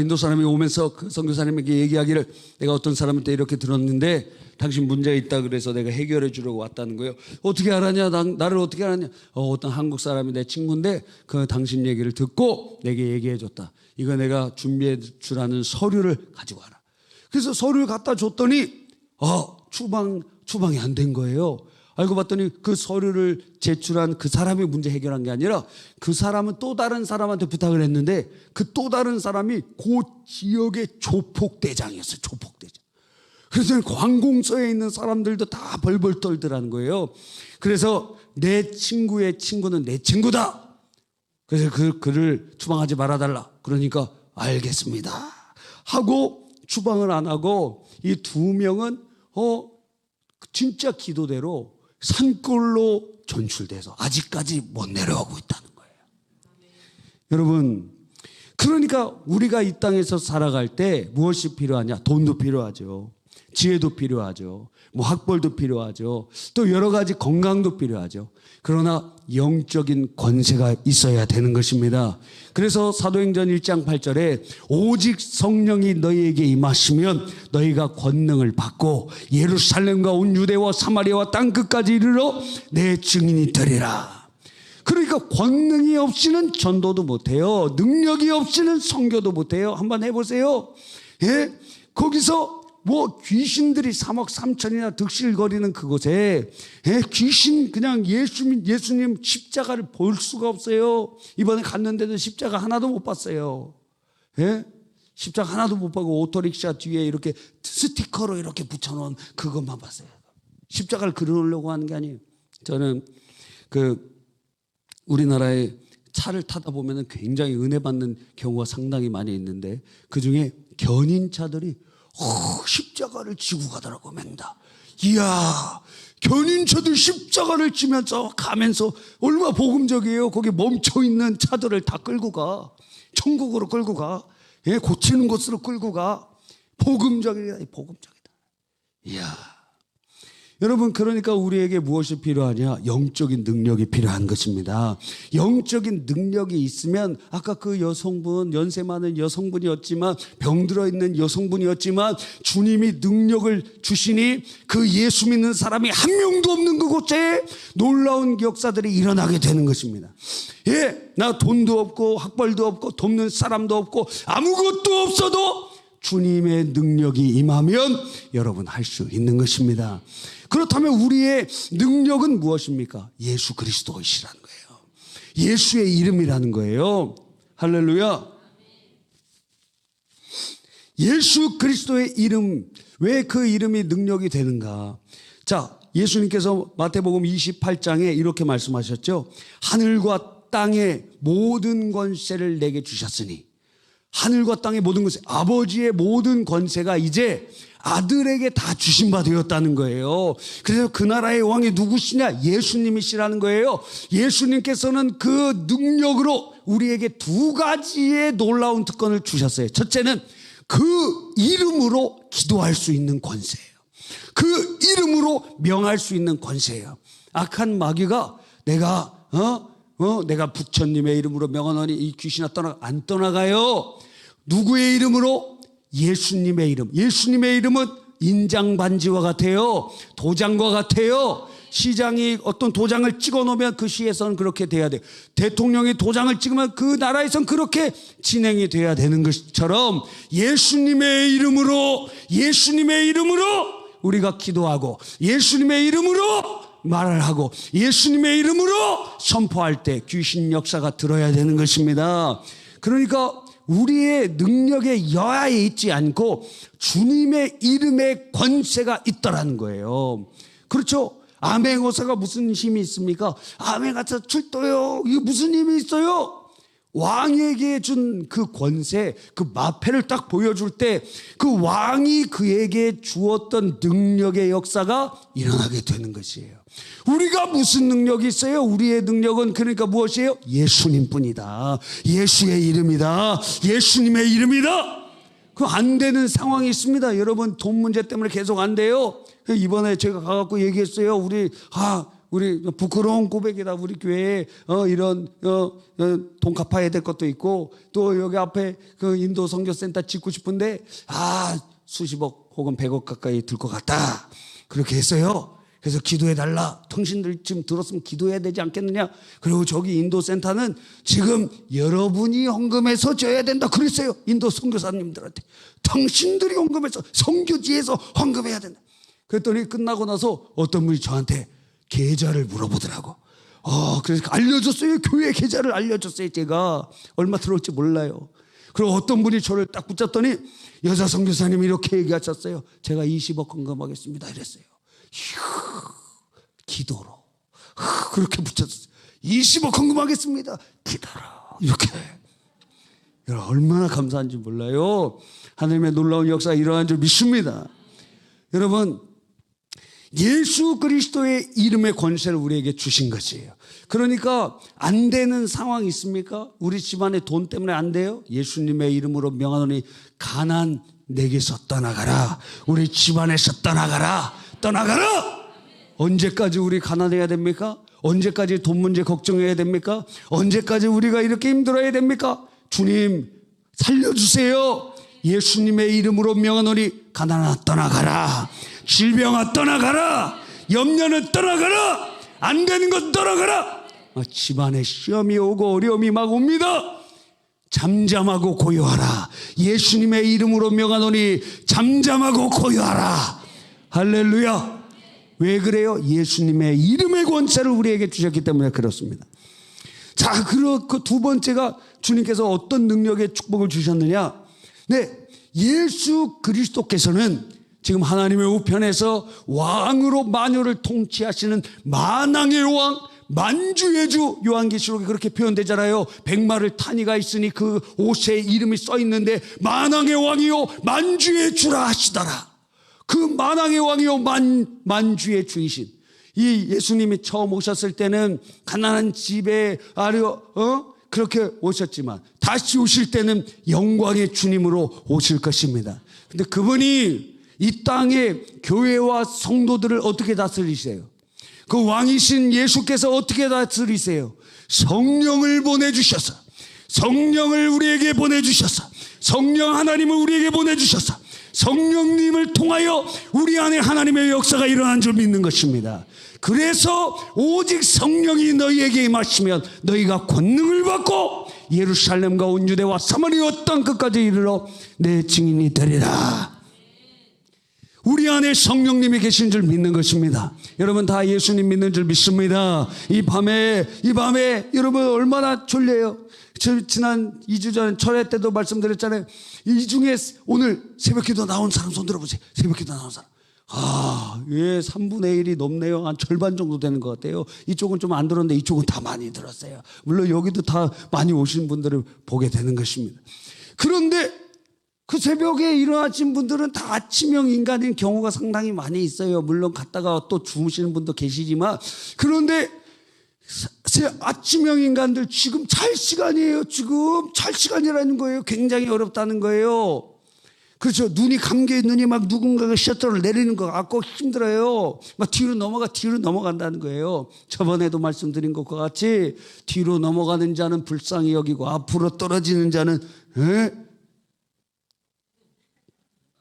인도 사람이 오면서 그 선교사님에게 얘기하기를, 내가 어떤 사람한테 이렇게 들었는데 당신 문제 있다 그래서 내가 해결해 주려고 왔다는 거예요. 어떻게 알았냐? 나를 어떻게 알았냐? 어떤 한국 사람이 내 친구인데 그 당신 얘기를 듣고 내게 얘기해 줬다. 이거 내가 준비해 주라는 서류를 가지고 와라. 그래서 서류를 갖다 줬더니 추방이 안 된 거예요. 알고 봤더니 그 서류를 제출한 그 사람이 문제 해결한 게 아니라 그 사람은 또 다른 사람한테 부탁을 했는데 그 또 다른 사람이 그 지역의 조폭대장이었어요. 조폭대장. 그래서 관공서에 있는 사람들도 다 벌벌 떨더라는 거예요. 그래서 내 친구의 친구는 내 친구다. 그래서 그를 추방하지 말아달라. 그러니까 알겠습니다 하고 추방을 안 하고 이 두 명은 진짜 기도대로 산골로 전출돼서 아직까지 못 내려오고 있다는 거예요. 여러분, 그러니까 우리가 이 땅에서 살아갈 때 무엇이 필요하냐? 돈도 필요하죠. 지혜도 필요하죠. 학벌도 필요하죠. 또 여러 가지 건강도 필요하죠. 그러나 영적인 권세가 있어야 되는 것입니다. 그래서 사도행전 1장 8절에 오직 성령이 너희에게 임하시면 너희가 권능을 받고 예루살렘과 온 유대와 사마리아와 땅끝까지 이르러 내 증인이 되리라. 그러니까 권능이 없이는 전도도 못해요. 능력이 없이는 선교도 못해요. 한번 해보세요. 예? 거기서 뭐 귀신들이 3억 3천이나 득실거리는 그곳에, 예? 귀신 그냥 예수님 십자가를 볼 수가 없어요. 이번에 갔는데도 십자가 하나도 못 봤어요. 예? 십자가 하나도 못 보고 오토릭샤 뒤에 이렇게 스티커로 이렇게 붙여놓은 그것만 봤어요. 십자가를 그려놓으려고 하는 게 아니에요. 저는 우리나라에 차를 타다 보면 굉장히 은혜 받는 경우가 상당히 많이 있는데, 그 중에 견인차들이 십자가를 지고 가더라고, 맨다. 이야, 견인차들 십자가를 지면서 가면서 얼마나 복음적이에요. 거기 멈춰있는 차들을 다 끌고 가. 천국으로 끌고 가. 예, 고치는 곳으로 끌고 가. 복음적이다, 복음적이다. 이야. 여러분, 그러니까 우리에게 무엇이 필요하냐? 영적인 능력이 필요한 것입니다. 영적인 능력이 있으면, 아까 그 여성분, 연세 많은 여성분이었지만, 병들어 있는 여성분이었지만, 주님이 능력을 주시니 그 예수 믿는 사람이 한 명도 없는 그곳에 놀라운 역사들이 일어나게 되는 것입니다. 예, 나 돈도 없고 학벌도 없고 돕는 사람도 없고 아무것도 없어도 주님의 능력이 임하면 여러분 할 수 있는 것입니다. 그렇다면 우리의 능력은 무엇입니까? 예수 그리스도이시라는 거예요. 예수의 이름이라는 거예요. 할렐루야. 예수 그리스도의 이름, 왜 그 이름이 능력이 되는가? 자, 예수님께서 마태복음 28장에 이렇게 말씀하셨죠. 하늘과 땅의 모든 권세를 내게 주셨으니, 하늘과 땅의 모든 권세, 아버지의 모든 권세가 이제 아들에게 다 주신 바 되었다는 거예요. 그래서 그 나라의 왕이 누구시냐? 예수님이시라는 거예요. 예수님께서는 그 능력으로 우리에게 두 가지의 놀라운 특권을 주셨어요. 첫째는 그 이름으로 기도할 수 있는 권세예요. 그 이름으로 명할 수 있는 권세예요. 악한 마귀가 내가 부처님의 이름으로 명하노니 이 귀신아 안 떠나가요. 누구의 이름으로? 예수님의 이름. 예수님의 이름은 인장반지와 같아요. 도장과 같아요. 시장이 어떤 도장을 찍어 놓으면 그 시에서는 그렇게 돼야 돼요. 대통령이 도장을 찍으면 그 나라에서는 그렇게 진행이 돼야 되는 것처럼 예수님의 이름으로 우리가 기도하고 예수님의 이름으로 말을 하고 예수님의 이름으로 선포할 때 귀신 역사가 들어야 되는 것입니다. 그러니까 우리의 능력의 여하에 있지 않고 주님의 이름의 권세가 있더라는 거예요. 그렇죠? 암행어사가 무슨 힘이 있습니까? 암행어사 출도요. 이게 무슨 힘이 있어요? 왕에게 준 그 권세, 그 마패를 딱 보여줄 때 그 왕이 그에게 주었던 능력의 역사가 일어나게 되는 것이에요. 우리가 무슨 능력이 있어요? 우리의 능력은 그러니까 무엇이에요? 예수님뿐이다. 예수의 이름이다. 예수님의 이름이다. 그 안 되는 상황이 있습니다. 여러분, 돈 문제 때문에 계속 안 돼요. 이번에 제가 가갖고 얘기했어요. 우리 부끄러운 고백이다. 우리 교회에 이런 돈 갚아야 될 것도 있고, 또 여기 앞에 그 인도 선교센터 짓고 싶은데 수십억 혹은 100억 가까이 들 것 같다. 그렇게 했어요. 그래서 기도해달라. 당신들 지금 들었으면 기도해야 되지 않겠느냐. 그리고 저기 인도 센터는 지금 여러분이 헌금해서 줘야 된다 그랬어요. 인도 선교사님들한테. 당신들이 헌금해서 선교지에서 헌금해야 된다. 그랬더니 끝나고 나서 어떤 분이 저한테 계좌를 물어보더라고. 그래서 알려줬어요. 교회 계좌를 알려줬어요. 제가 얼마 들어올지 몰라요. 그리고 어떤 분이 저를 딱 붙잡더니 여자 선교사님이 이렇게 얘기하셨어요. 제가 20억 헌금하겠습니다 이랬어요. 기도로 그렇게 붙였어요. 20억 헌금하겠습니다. 기도로 이렇게. 여러분 얼마나 감사한지 몰라요. 하나님의 놀라운 역사가 일어난 줄 믿습니다. 여러분, 예수 그리스도의 이름의 권세를 우리에게 주신 것이에요. 그러니까 안 되는 상황이 있습니까? 우리 집안에 돈 때문에 안 돼요? 예수님의 이름으로 명하노니 가난 내게서 떠나가라. 우리 집안에서 떠나가라. 언제까지 우리 가난해야 됩니까? 언제까지 돈 문제 걱정해야 됩니까? 언제까지 우리가 이렇게 힘들어야 됩니까? 주님 살려주세요. 예수님의 이름으로 명하노니 가난아 떠나가라. 질병아 떠나가라. 염려는 떠나가라. 안 되는 것 떠나가라. 집안에 시험이 오고 어려움이 막 옵니다. 잠잠하고 고요하라. 예수님의 이름으로 명하노니 잠잠하고 고요하라. 할렐루야. 왜 그래요? 예수님의 이름의 권세를 우리에게 주셨기 때문에 그렇습니다. 자, 그 두 번째가 주님께서 어떤 능력의 축복을 주셨느냐? 네, 예수 그리스도께서는 지금 하나님의 우편에서 왕으로 만유를 통치하시는 만왕의 왕, 만주의 주, 요한계시록에 그렇게 표현되잖아요. 백마를 탄 이가 있으니 그 옷에 이름이 써 있는데 만왕의 왕이요 만주의 주라 하시더라. 그 만왕의 왕이요 만주의 주이신 이 예수님이 처음 오셨을 때는 가난한 집에 그렇게 오셨지만 다시 오실 때는 영광의 주님으로 오실 것입니다. 근데 그분이 이 땅의 교회와 성도들을 어떻게 다스리세요? 그 왕이신 예수께서 어떻게 다스리세요? 성령을 보내주셔서, 성령을 우리에게 보내주셔서, 성령 하나님을 우리에게 보내주셔서 성령님을 통하여 우리 안에 하나님의 역사가 일어난 줄 믿는 것입니다. 그래서 오직 성령이 너희에게 임하시면 너희가 권능을 받고 예루살렘과 온 유대와 사마리아 땅 끝까지 이르러 내 증인이 되리라. 우리 안에 성령님이 계신 줄 믿는 것입니다. 여러분 다 예수님 믿는 줄 믿습니다. 이 밤에 여러분 얼마나 졸려요. 지난 2주 전 철회 때도 말씀드렸잖아요. 이 중에 오늘 새벽기도 나온 사람 손 들어보세요. 새벽기도 나온 사람. 예, 3분의 1이 넘네요. 한 절반 정도 되는 것 같아요. 이쪽은 좀 안 들었는데 이쪽은 다 많이 들었어요. 물론 여기도 다 많이 오신 분들을 보게 되는 것입니다. 그런데 그 새벽에 일어나신 분들은 다 아침형 인간인 경우가 상당히 많이 있어요. 물론 갔다가 또 주무시는 분도 계시지만, 그런데 아침형 인간들 지금 잘 시간이에요. 지금 잘 시간이라는 거예요. 굉장히 어렵다는 거예요. 그렇죠. 눈이 감겨 있느니 막 누군가가 셔터를 내리는 것 같고 힘들어요. 막 뒤로 넘어간다는 거예요. 저번에도 말씀드린 것과 같이 뒤로 넘어가는 자는 불쌍히 여기고 앞으로 떨어지는 자는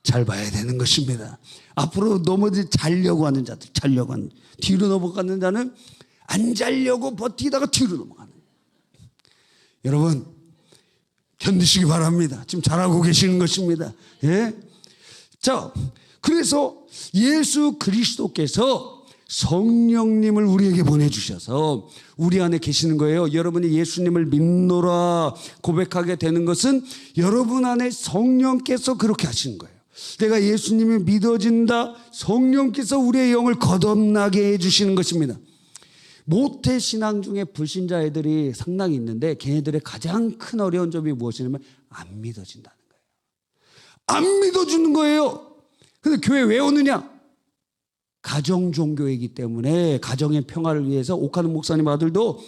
잘 봐야 되는 것입니다. 앞으로 자려고 하는 자들, 뒤로 넘어가는 자는 안 자려고 버티다가 뒤로 넘어가는. 여러분 견디시기 바랍니다. 지금 잘하고 계시는 것입니다. 예? 자, 그래서 예수 그리스도께서 성령님을 우리에게 보내주셔서 우리 안에 계시는 거예요. 여러분이 예수님을 믿노라 고백하게 되는 것은 여러분 안에 성령께서 그렇게 하시는 거예요. 내가 예수님이 믿어진다. 성령께서 우리의 영을 거듭나게 해주시는 것입니다. 모태신앙 중에 불신자 애들이 상당히 있는데 걔네들의 가장 큰 어려운 점이 무엇이냐면 안 믿어진다는 거예요. 안 믿어주는 거예요. 근데 교회 왜 오느냐? 가정 종교이기 때문에 가정의 평화를 위해서 옥하는 목사님 아들도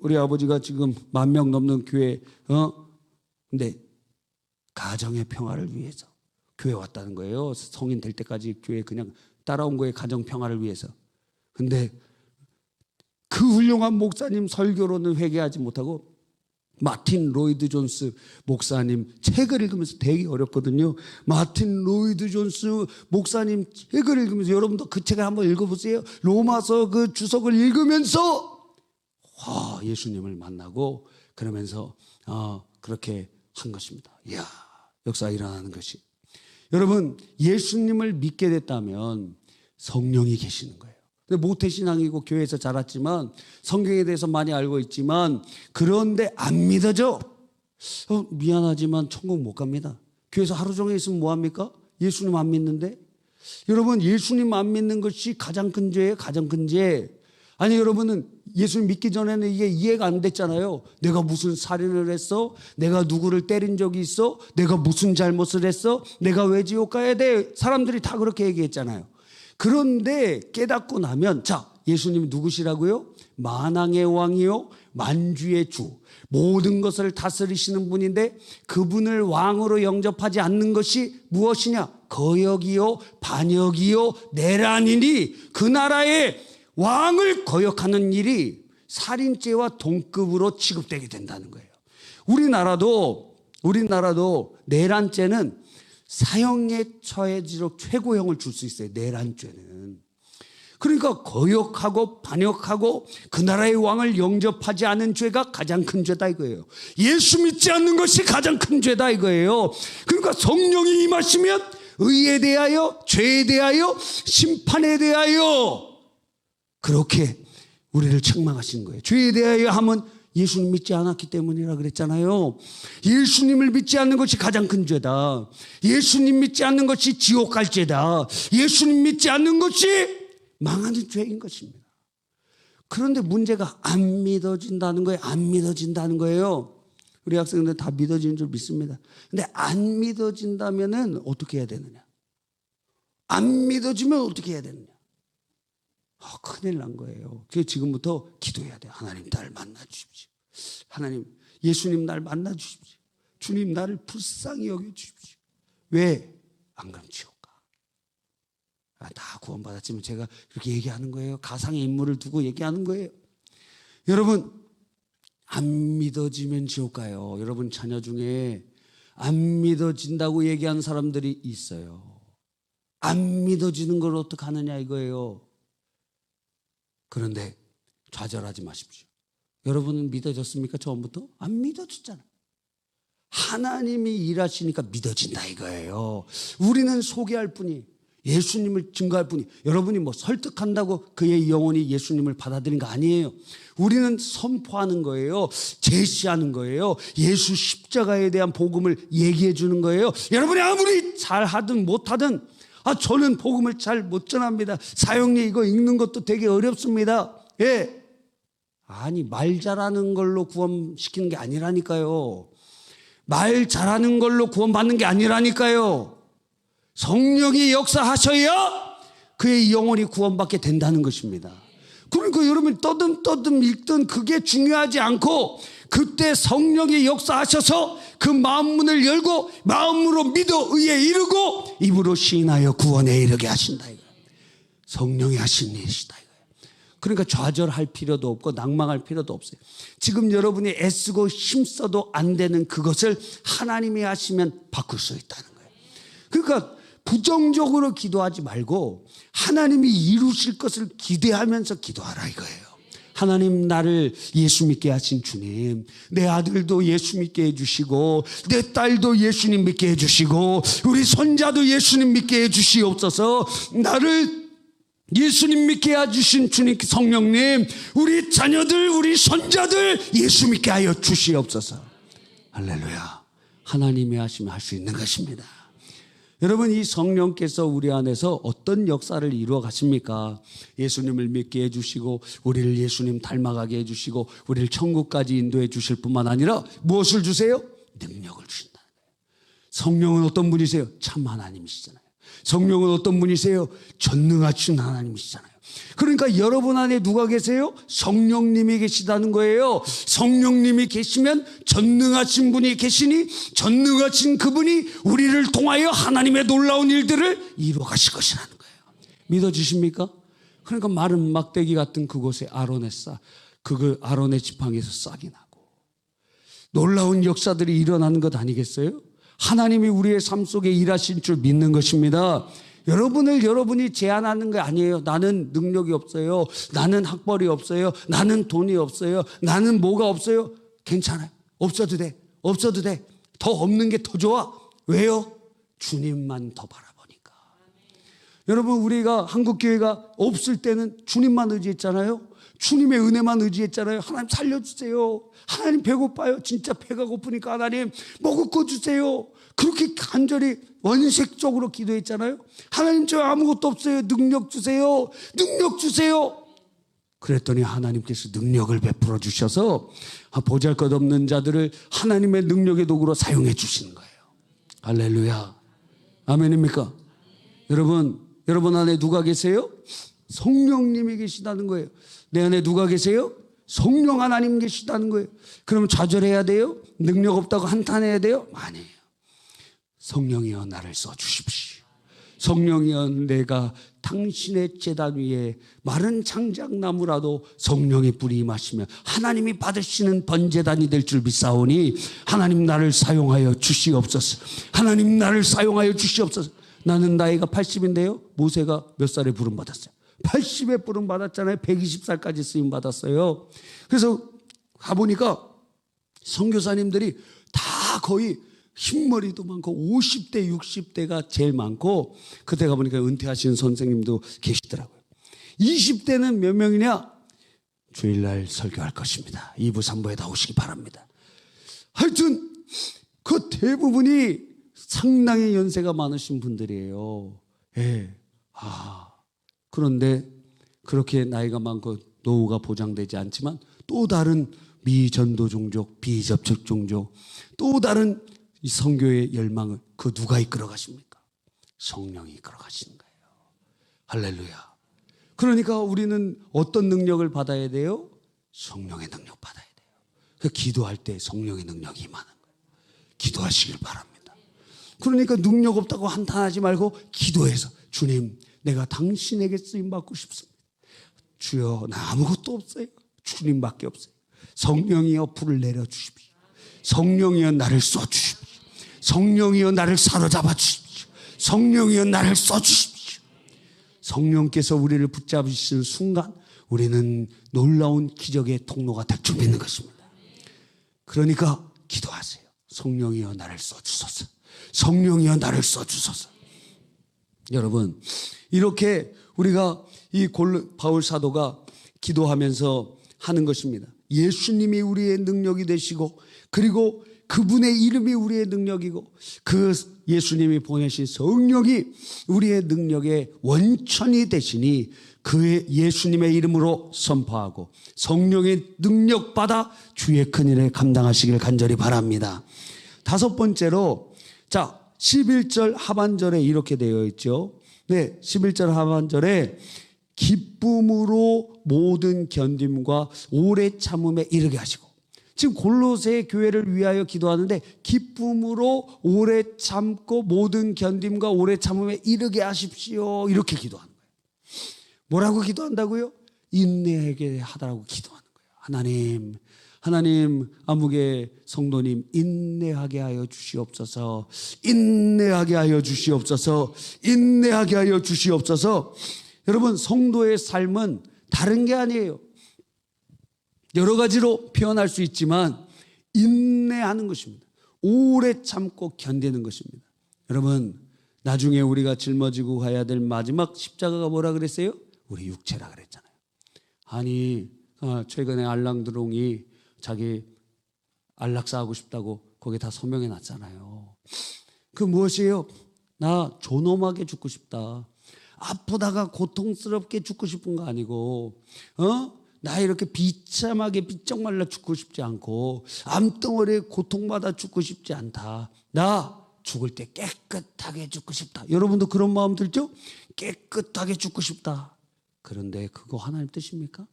우리 아버지가 지금 10,000명 넘는 교회 근데 가정의 평화를 위해서 교회 왔다는 거예요. 성인 될 때까지 교회 그냥 따라온 거예요. 가정 평화를 위해서. 근데 그 훌륭한 목사님 설교로는 회개하지 못하고 마틴 로이드 존스 목사님 책을 읽으면서 되게 어렵거든요. 마틴 로이드 존스 목사님 책을 읽으면서 여러분도 그 책을 한번 읽어보세요. 로마서 그 주석을 읽으면서 예수님을 만나고 그러면서 그렇게 한 것입니다. 이야, 역사가 일어나는 것이. 여러분 예수님을 믿게 됐다면 성령이 계시는 거예요. 모태신앙이고 교회에서 자랐지만 성경에 대해서 많이 알고 있지만 그런데 안 믿어져. 미안하지만 천국 못 갑니다. 교회에서 하루 종일 있으면 뭐합니까? 예수님 안 믿는데. 여러분 예수님 안 믿는 것이 가장 큰 죄예요. 가장 큰 죄. 아니 여러분은 예수님 믿기 전에는 이게 이해가 안 됐잖아요. 내가 무슨 살인을 했어? 내가 누구를 때린 적이 있어? 내가 무슨 잘못을 했어? 내가 왜 지옥 가야 돼? 사람들이 다 그렇게 얘기했잖아요. 그런데 깨닫고 나면 예수님이 누구시라고요? 만왕의 왕이요 만주의 주, 모든 것을 다스리시는 분인데 그분을 왕으로 영접하지 않는 것이 무엇이냐? 거역이요 반역이요 내란이니 그 나라의 왕을 거역하는 일이 살인죄와 동급으로 취급되게 된다는 거예요. 우리나라도 내란죄는 사형에 처해지도록 최고형을 줄 수 있어요. 내란죄는. 그러니까 거역하고 반역하고 그 나라의 왕을 영접하지 않은 죄가 가장 큰 죄다 이거예요. 예수 믿지 않는 것이 가장 큰 죄다 이거예요. 그러니까 성령이 임하시면 의에 대하여, 죄에 대하여, 심판에 대하여 그렇게 우리를 책망하시는 거예요. 죄에 대하여 하면 예수님 믿지 않았기 때문이라 그랬잖아요. 예수님을 믿지 않는 것이 가장 큰 죄다. 예수님 믿지 않는 것이 지옥 갈 죄다. 예수님 믿지 않는 것이 망하는 죄인 것입니다. 그런데 문제가 안 믿어진다는 거예요. 안 믿어진다는 거예요. 우리 학생들 다 믿어지는 줄 믿습니다. 근데 안 믿어진다면은 어떻게 해야 되느냐? 안 믿어지면 어떻게 해야 되느냐? 큰일 난 거예요. 그래서 지금부터 기도해야 돼요. 하나님 나를 만나 주십시오. 하나님 예수님 나를 만나 주십시오. 주님 나를 불쌍히 여겨 주십시오. 왜? 안 그럼 지옥 가. 다 구원받았지만 제가 그렇게 얘기하는 거예요. 가상의 인물을 두고 얘기하는 거예요. 여러분 안 믿어지면 지옥 가요. 여러분 자녀 중에 안 믿어진다고 얘기하는 사람들이 있어요. 안 믿어지는 걸 어떻게 하느냐 이거예요. 그런데 좌절하지 마십시오. 여러분은 믿어졌습니까? 처음부터? 안 믿어졌잖아요. 하나님이 일하시니까 믿어진다 이거예요. 우리는 소개할 뿐이, 예수님을 증거할 뿐이, 여러분이 뭐 설득한다고 그의 영혼이 예수님을 받아들인 거 아니에요. 우리는 선포하는 거예요. 제시하는 거예요. 예수 십자가에 대한 복음을 얘기해 주는 거예요. 여러분이 아무리 잘하든 못하든 저는 복음을 잘 못 전합니다. 사형리 이거 읽는 것도 되게 어렵습니다. 예. 아니 말 잘하는 걸로 구원시키는 게 아니라니까요. 말 잘하는 걸로 구원받는 게 아니라니까요. 성령이 역사하셔야 그의 영혼이 구원받게 된다는 것입니다. 그러니까 여러분 떠듬떠듬 읽든 그게 중요하지 않고 그때 성령이 역사하셔서 그 마음문을 열고 마음으로 믿어 의에 이르고 입으로 시인하여 구원에 이르게 하신다 이거예요. 성령이 하신 일이시다 이거예요. 그러니까 좌절할 필요도 없고 낭망할 필요도 없어요. 지금 여러분이 애쓰고 힘써도 안 되는 그것을 하나님이 하시면 바꿀 수 있다는 거예요. 그러니까 부정적으로 기도하지 말고 하나님이 이루실 것을 기대하면서 기도하라 이거예요. 하나님 나를 예수 믿게 하신 주님, 내 아들도 예수 믿게 해주시고 내 딸도 예수님 믿게 해주시고 우리 손자도 예수님 믿게 해주시옵소서. 나를 예수님 믿게 해주신 주님 성령님, 우리 자녀들 우리 손자들 예수 믿게 하여 주시옵소서. 할렐루야. 하나님이 하시면 할 수 있는 것입니다. 여러분 이 성령께서 우리 안에서 어떤 역사를 이루어 가십니까? 예수님을 믿게 해주시고 우리를 예수님 닮아가게 해주시고 우리를 천국까지 인도해 주실 뿐만 아니라 무엇을 주세요? 능력을 주신다는 거예요. 성령은 어떤 분이세요? 참 하나님이시잖아요. 성령은 어떤 분이세요? 전능하신 하나님이시잖아요. 그러니까 여러분 안에 누가 계세요? 성령님이 계시다는 거예요. 성령님이 계시면 전능하신 분이 계시니 전능하신 그분이 우리를 통하여 하나님의 놀라운 일들을 이루어 가실 것이라는 거예요. 믿어지십니까? 그러니까 마른 막대기 같은 그곳에 아론의 지팡이에서 싹이 나고 놀라운 역사들이 일어나는 것 아니겠어요? 하나님이 우리의 삶 속에 일하신 줄 믿는 것입니다. 여러분이 제한하는 게 아니에요. 나는 능력이 없어요. 나는 학벌이 없어요. 나는 돈이 없어요. 나는 뭐가 없어요. 괜찮아요. 없어도 돼. 더 없는 게 더 좋아. 왜요? 주님만 더 바라보니까. 여러분 우리가 한국교회가 없을 때는 주님만 의지했잖아요. 주님의 은혜만 의지했잖아요. 하나님 살려주세요. 하나님 배고파요. 진짜 배가 고프니까 하나님 먹을 거 주세요. 그렇게 간절히 원색적으로 기도했잖아요. 하나님 저 아무것도 없어요. 능력 주세요. 그랬더니 하나님께서 능력을 베풀어 주셔서 보잘것없는 자들을 하나님의 능력의 도구로 사용해 주시는 거예요. 할렐루야. 아멘입니까? 여러분 안에 누가 계세요? 성령님이 계시다는 거예요. 내 안에 누가 계세요? 성령 하나님 계시다는 거예요. 그러면 좌절해야 돼요? 능력 없다고 한탄해야 돼요? 아니에요. 성령이여 나를 써주십시오. 성령이여 내가 당신의 제단 위에 마른 장작나무라도 성령의 불이 임하시면 하나님이 받으시는 번제단이 될 줄 믿사오니 하나님 나를 사용하여 주시옵소서. 하나님 나를 사용하여 주시옵소서. 나는 나이가 80인데요 모세가 몇 살에 부름받았어요? 80의 뿔은 받았잖아요. 120살까지 쓰임 받았어요. 그래서 가보니까 선교사님들이 다 거의 흰머리도 많고 50대 60대가 제일 많고, 그때 가보니까 은퇴하신 선생님도 계시더라고요. 20대는 몇 명이냐? 주일날 설교할 것입니다. 2부 3부에 나오시기 바랍니다. 하여튼 그 대부분이 상당히 연세가 많으신 분들이에요. 예. 그런데 그렇게 나이가 많고 노후가 보장되지 않지만 또 다른 미전도 종족, 비접촉 종족, 또 다른 이 선교의 열망을 그 누가 이끌어 가십니까? 성령이 이끌어 가시는 거예요. 할렐루야. 그러니까 우리는 어떤 능력을 받아야 돼요? 성령의 능력 받아야 돼요. 그 기도할 때 성령의 능력이 임하는 거예요. 기도하시길 바랍니다. 그러니까 능력 없다고 한탄하지 말고 기도해서, 주님, 내가 당신에게 쓰임 받고 싶습니다. 주여, 나 아무것도 없어요. 주님밖에 없어요. 성령이여 불을 내려주십시오. 성령이여 나를 써주십시오. 성령이여 나를 사로잡아 주십시오. 성령이여 나를 써주십시오. 성령께서 우리를 붙잡으시는 순간 우리는 놀라운 기적의 통로가 될 줄 믿는 것입니다. 그러니까 기도하세요. 성령이여 나를 써주소서. 성령이여 나를 써주소서. 여러분, 이렇게 우리가 이 바울 사도가 기도하면서 하는 것입니다. 예수님이 우리의 능력이 되시고, 그리고 그분의 이름이 우리의 능력이고, 그 예수님이 보내신 성령이 우리의 능력의 원천이 되시니 그 예수님의 이름으로 선포하고 성령의 능력 받아 주의 큰일을 감당하시길 간절히 바랍니다. 다섯 번째로, 자, 11절 하반절에 이렇게 되어 있죠. 네, 11절 하반절에 기쁨으로 모든 견딤과 오래 참음에 이르게 하시고, 지금 골로새 교회를 위하여 기도하는데 기쁨으로 오래 참고 모든 견딤과 오래 참음에 이르게 하십시오, 이렇게 기도하는 거예요. 뭐라고 기도한다고요? 인내하게 하라고 기도하는 거예요. 하나님, 아무개 성도님 인내하게 하여 주시옵소서. 인내하게 하여 주시옵소서. 인내하게 하여 주시옵소서. 여러분, 성도의 삶은 다른 게 아니에요. 여러 가지로 표현할 수 있지만 인내하는 것입니다. 오래 참고 견디는 것입니다. 여러분, 나중에 우리가 짊어지고 가야 될 마지막 십자가가 뭐라 그랬어요? 우리 육체라 그랬잖아요. 아니, 최근에 알랑드롱이 자기 안락사하고 싶다고 거기에 다 서명해 놨잖아요. 그 무엇이에요? 나 존엄하게 죽고 싶다. 아프다가 고통스럽게 죽고 싶은 거 아니고, 나 이렇게 비참하게 삐쩍 말라 죽고 싶지 않고 암덩어리에 고통받아 죽고 싶지 않다. 나 죽을 때 깨끗하게 죽고 싶다. 여러분도 그런 마음 들죠? 깨끗하게 죽고 싶다. 그런데 그거 하나님 뜻입니까?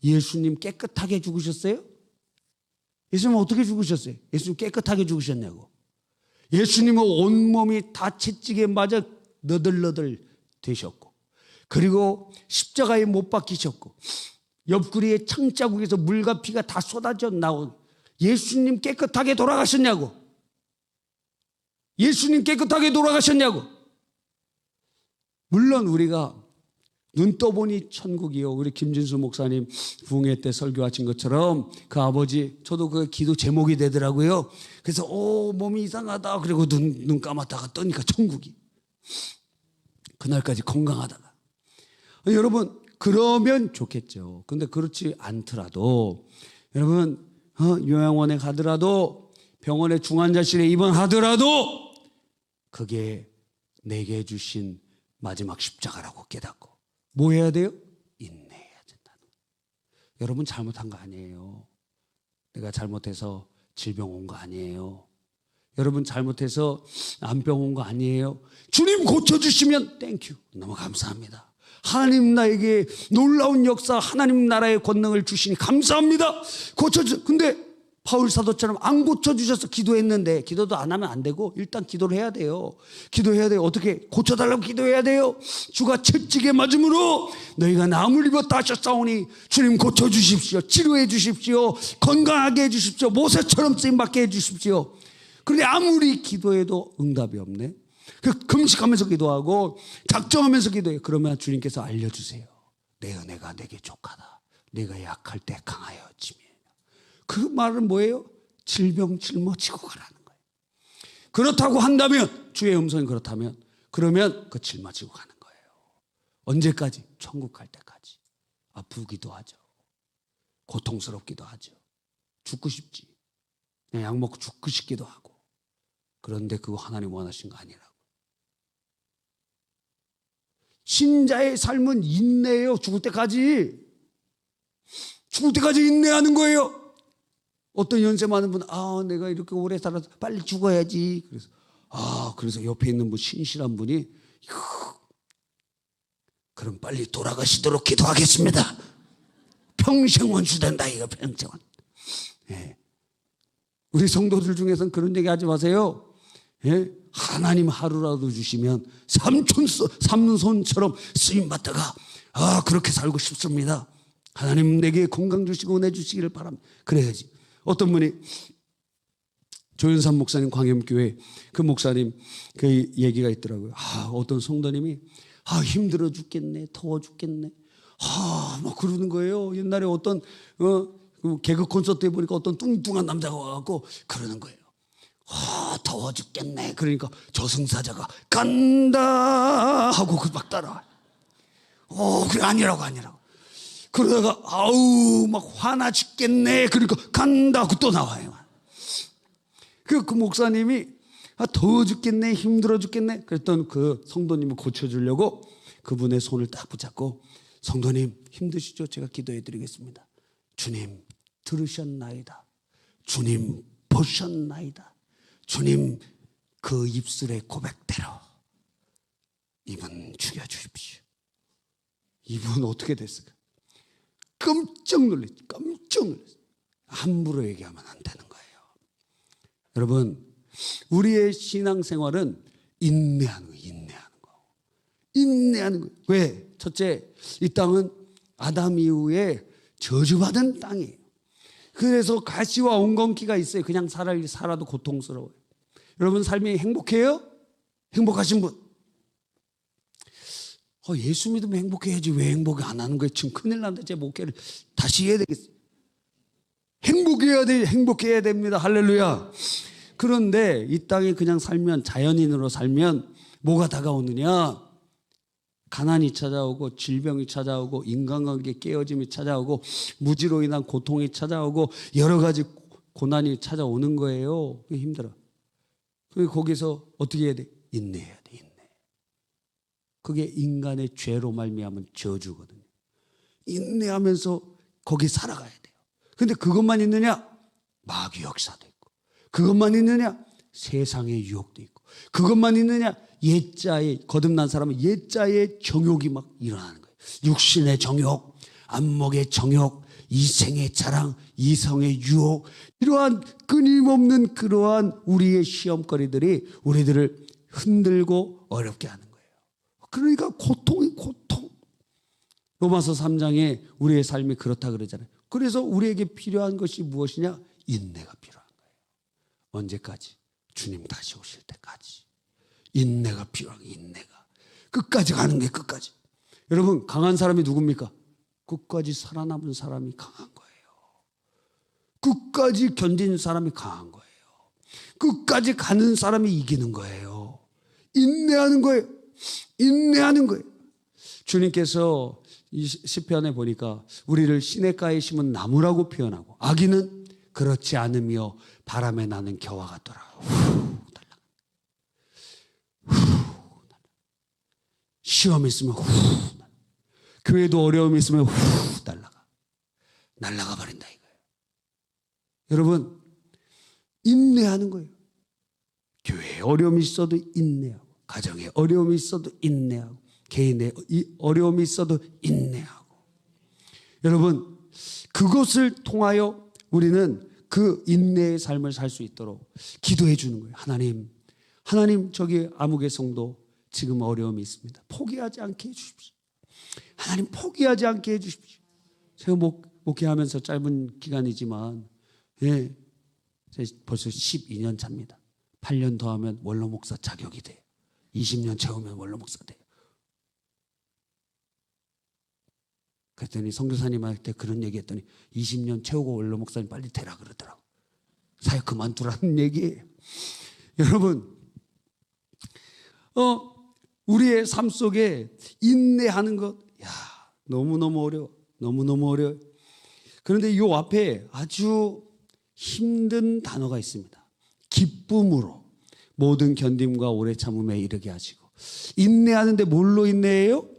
예수님 깨끗하게 죽으셨어요? 예수님은 어떻게 죽으셨어요? 예수님 깨끗하게 죽으셨냐고. 예수님은 온몸이 다 채찍에 맞아 너덜너덜 되셨고, 그리고 십자가에 못 박히셨고, 옆구리에 창자국에서 물과 피가 다 쏟아져 나온 예수님 깨끗하게 돌아가셨냐고. 예수님 깨끗하게 돌아가셨냐고. 물론 우리가 눈 떠보니 천국이요. 우리 김진수 목사님 부흥회 때 설교하신 것처럼 그 아버지, 저도 그 기도 제목이 되더라고요. 그래서 몸이 이상하다. 그리고 눈 감았다가 뜨니까 천국이. 그날까지 건강하다가. 여러분, 그러면 좋겠죠. 근데 그렇지 않더라도, 여러분, 요양원에 가더라도, 병원의 중환자실에 입원하더라도 그게 내게 주신 마지막 십자가라고 깨닫고 뭐 해야 돼요? 인내해야 된다는 거예요. 여러분, 잘못한 거 아니에요. 내가 잘못해서 질병 온 거 아니에요. 여러분, 잘못해서 암병 온 거 아니에요. 주님 고쳐주시면 땡큐, 너무 감사합니다. 하나님 나에게 놀라운 역사, 하나님 나라의 권능을 주시니 감사합니다. 근데 바울 사도처럼 안 고쳐주셔서 기도했는데, 기도도 안 하면 안 되고 일단 기도를 해야 돼요. 기도해야 돼요. 어떻게? 고쳐달라고 기도해야 돼요. 주가 채찍에 맞음으로 너희가 나음을 입었다 하셨사오니 주님 고쳐주십시오. 치료해 주십시오. 건강하게 해주십시오. 모세처럼 쓰임받게 해주십시오. 그런데 아무리 기도해도 응답이 없네. 금식하면서 기도하고 작정하면서 기도해요. 그러면 주님께서 알려주세요. 내 은혜가 내게 족하다. 내가 약할 때 강하여짐이에요. 그 말은 뭐예요? 질병 짊어지고 가라는 거예요. 그렇다고 한다면, 주의 음성이 그렇다면, 그러면 그 짊어지고 가는 거예요. 언제까지? 천국 갈 때까지. 아프기도 하죠. 고통스럽기도 하죠. 죽고 싶지. 그냥 약 먹고 죽고 싶기도 하고. 그런데 그거 하나님 원하신 거 아니라고. 신자의 삶은 인내예요. 죽을 때까지. 죽을 때까지 인내하는 거예요. 어떤 연세 많은 분은 내가 이렇게 오래 살아서 빨리 죽어야지. 그래서 옆에 있는 분 신실한 분이 그럼 빨리 돌아가시도록 기도하겠습니다. 평생 원수된다 이거 평생원. 예. 우리 성도들 중에서는 그런 얘기 하지 마세요. 예? 하나님 하루라도 주시면 삼손처럼 쓰임받다가 그렇게 살고 싶습니다. 하나님 내게 건강 주시고 은혜 주시기를 바랍니다. 그래야지. 어떤 분이 조윤삼 목사님 광염교회 그 목사님 그 얘기가 있더라고요. 어떤 성도님이 힘들어 죽겠네, 더워 죽겠네, 막 그러는 거예요. 옛날에 어떤 개그 콘서트에 보니까 어떤 뚱뚱한 남자가 와갖고 그러는 거예요. 더워 죽겠네. 그러니까 저승사자가 간다 하고 막 따라와요. 그래 아니라고. 그러다가 막 화나 죽겠네. 그러니까 간다 하고 또 나와요. 그 목사님이 더워 죽겠네, 힘들어 죽겠네. 그랬던 그 성도님을 고쳐주려고 그분의 손을 딱 붙잡고, 성도님 힘드시죠? 제가 기도해 드리겠습니다. 주님 들으셨나이다. 주님 보셨나이다. 주님 그 입술의 고백대로 이분 죽여주십시오. 이분 어떻게 됐을까? 깜짝 놀랐어요. 함부로 얘기하면 안 되는 거예요. 여러분, 우리의 신앙생활은 인내하는 거예요. 왜? 첫째, 이 땅은 아담 이후에 저주받은 땅이에요. 그래서 가시와 엉겅퀴가 있어요. 그냥 살아도 고통스러워요. 여러분 삶이 행복해요? 행복하신 분? 예수 믿으면 행복해야지 왜 행복을 안 하는 거예요? 지금 큰일 난다. 제 목회를 다시 해야 되겠어요. 행복해야 됩니다. 할렐루야. 그런데 이 땅에 그냥 살면, 자연인으로 살면 뭐가 다가오느냐? 가난이 찾아오고, 질병이 찾아오고, 인간관계 깨어짐이 찾아오고, 무지로 인한 고통이 찾아오고, 여러 가지 고난이 찾아오는 거예요. 그게 힘들어. 그리고 거기서 어떻게 해야 돼? 인내해야 돼. 그게 인간의 죄로 말미암은 저주거든요. 인내하면서 거기 살아가야 돼요. 근데 그것만 있느냐? 마귀 역사도 있고. 그것만 있느냐? 세상의 유혹도 있고. 그것만 있느냐? 거듭난 사람은 옛자의 정욕이 막 일어나는 거예요. 육신의 정욕, 안목의 정욕, 이생의 자랑, 이성의 유혹, 이러한 끊임없는 그러한 우리의 시험거리들이 우리들을 흔들고 어렵게 하는 거예요. 그러니까 고통이 고통. 로마서 3장에 우리의 삶이 그렇다 그러잖아요. 그래서 우리에게 필요한 것이 무엇이냐? 인내가 필요한 거예요. 언제까지? 주님 다시 오실 때까지. 인내가 필요한 거예요. 인내가. 끝까지 가는 게 끝까지. 여러분, 강한 사람이 누굽니까? 끝까지 살아남은 사람이 강한 거예요. 끝까지 견디는 사람이 강한 거예요. 끝까지 가는 사람이 이기는 거예요. 인내하는 거예요. 주님께서 이 시편에 보니까 우리를 시냇가에 심은 나무라고 표현하고, 아기는 그렇지 않으며 바람에 나는 겨와 같더라. 시험이 있으면 교회도 어려움이 있으면 날아가 버린다 이거예요. 여러분, 인내하는 거예요. 교회에 어려움이 있어도 인내하고, 가정에 어려움이 있어도 인내하고, 개인의 어려움이 있어도 인내하고. 여러분, 그것을 통하여 우리는 그 인내의 삶을 살 수 있도록 기도해 주는 거예요. 하나님 저기 아무개 성도 지금 어려움이 있습니다. 포기하지 않게 해주십시오. 하나님 포기하지 않게 해주십시오. 제가 목회하면서 짧은 기간이지만 벌써 12년 차입니다. 8년 더 하면 원로 목사 자격이 돼요. 20년 채우면 원로 목사 돼요. 그랬더니 선교사님한테 그런 얘기했더니 20년 채우고 원로 목사님 빨리 되라 그러더라고. 사역 그만두라는 얘기예요. 여러분, 우리의 삶 속에 인내하는 것, 너무너무 어려워. 너무너무 어려워요. 그런데 이 앞에 아주 힘든 단어가 있습니다. 기쁨으로 모든 견딤과 오래 참음에 이르게 하시고. 인내하는데 뭘로 인내해요?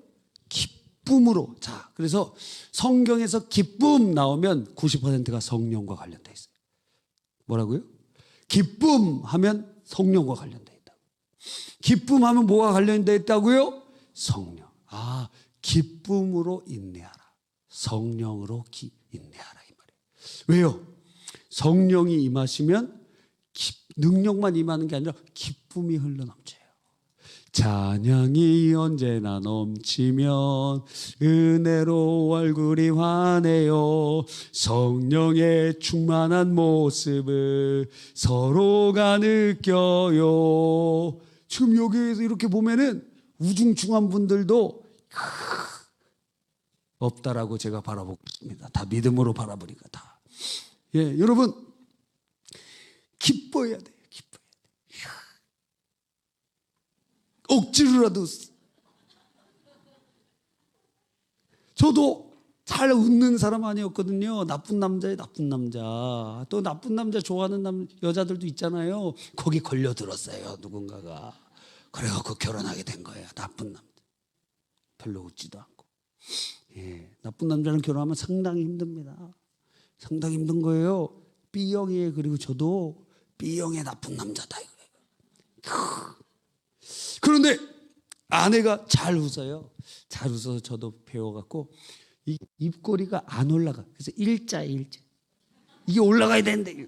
기쁨으로. 자, 그래서 성경에서 기쁨 나오면 90%가 성령과 관련되어 있어요. 뭐라고요? 기쁨 하면 성령과 관련되어 있다고. 기쁨 하면 뭐가 관련되어 있다고요? 성령. 기쁨으로 인내하라. 성령으로 인내하라 이 말이에요. 왜요? 성령이 임하시면 능력만 임하는 게 아니라 기쁨이 흘러넘쳐요. 찬양이 언제나 넘치면 은혜로 얼굴이 환해요. 성령의 충만한 모습을 서로가 느껴요. 지금 여기에서 이렇게 보면은 우중충한 분들도 없다라고 제가 바라보고 있습니다. 다 믿음으로 바라보니까 다. 여러분 기뻐해야 돼요. 기뻐해야 돼요. 억지로라도. 저도 잘 웃는 사람 아니었거든요. 나쁜 남자예요, 나쁜 남자. 또 나쁜 남자 좋아하는 여자들도 있잖아요. 거기 걸려들었어요, 누군가가. 그래갖고 결혼하게 된 거예요. 나쁜 남자. 별로 웃지도 않고. 나쁜 남자랑 결혼하면 상당히 힘듭니다. 상당히 힘든 거예요. B형이에요. 그리고 저도 B형의 나쁜 남자다 이거예요. 그런데 아내가 잘 웃어요. 잘 웃어서 저도 배워갖고 이 입꼬리가 안 올라가. 그래서 일자예요, 일자. 이게 올라가야 되는데.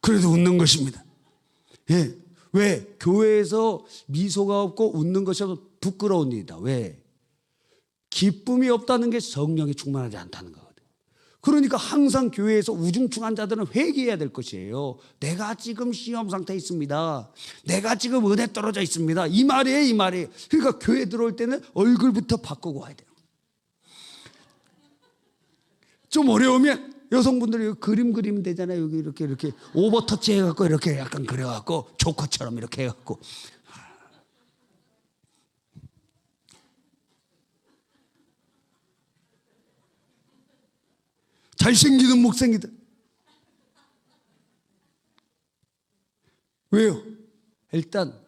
그래도 웃는 것입니다. 왜? 교회에서 미소가 없고 웃는 것이 부끄러운 일이다. 왜? 기쁨이 없다는 게 성령이 충만하지 않다는 거거든요. 그러니까 항상 교회에서 우중충한 자들은 회개해야 될 것이에요. 내가 지금 시험 상태에 있습니다. 내가 지금 은혜 떨어져 있습니다. 이 말이에요, 이 말이에요. 그러니까 교회 들어올 때는 얼굴부터 바꾸고 와야 돼요. 좀 어려우면 여성분들이 그림 그리면 되잖아요. 여기 이렇게 오버터치 해갖고 이렇게 약간 그려갖고 조커처럼 이렇게 해갖고. 잘생기든 못생기든. 왜요? 일단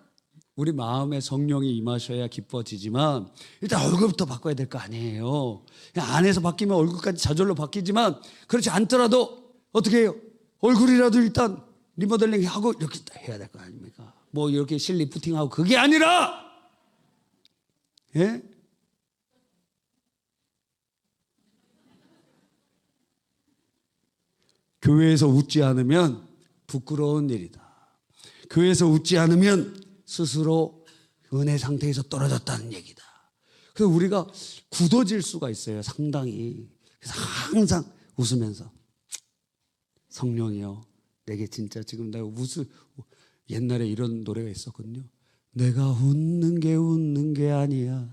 우리 마음에 성령이 임하셔야 기뻐지지만 일단 얼굴부터 바꿔야 될 거 아니에요. 그냥 안에서 바뀌면 얼굴까지 저절로 바뀌지만 그렇지 않더라도 어떻게 해요? 얼굴이라도 일단 리모델링 하고 이렇게 해야 될 거 아닙니까? 뭐 이렇게 실리프팅하고 그게 아니라 교회에서 웃지 않으면 부끄러운 일이다. 교회에서 웃지 않으면 스스로 은혜 상태에서 떨어졌다는 얘기다. 그래서 우리가 굳어질 수가 있어요, 상당히. 그래서 항상 웃으면서 성령이여, 내게 진짜 지금 내가 옛날에 이런 노래가 있었거든요. 내가 웃는 게 아니야.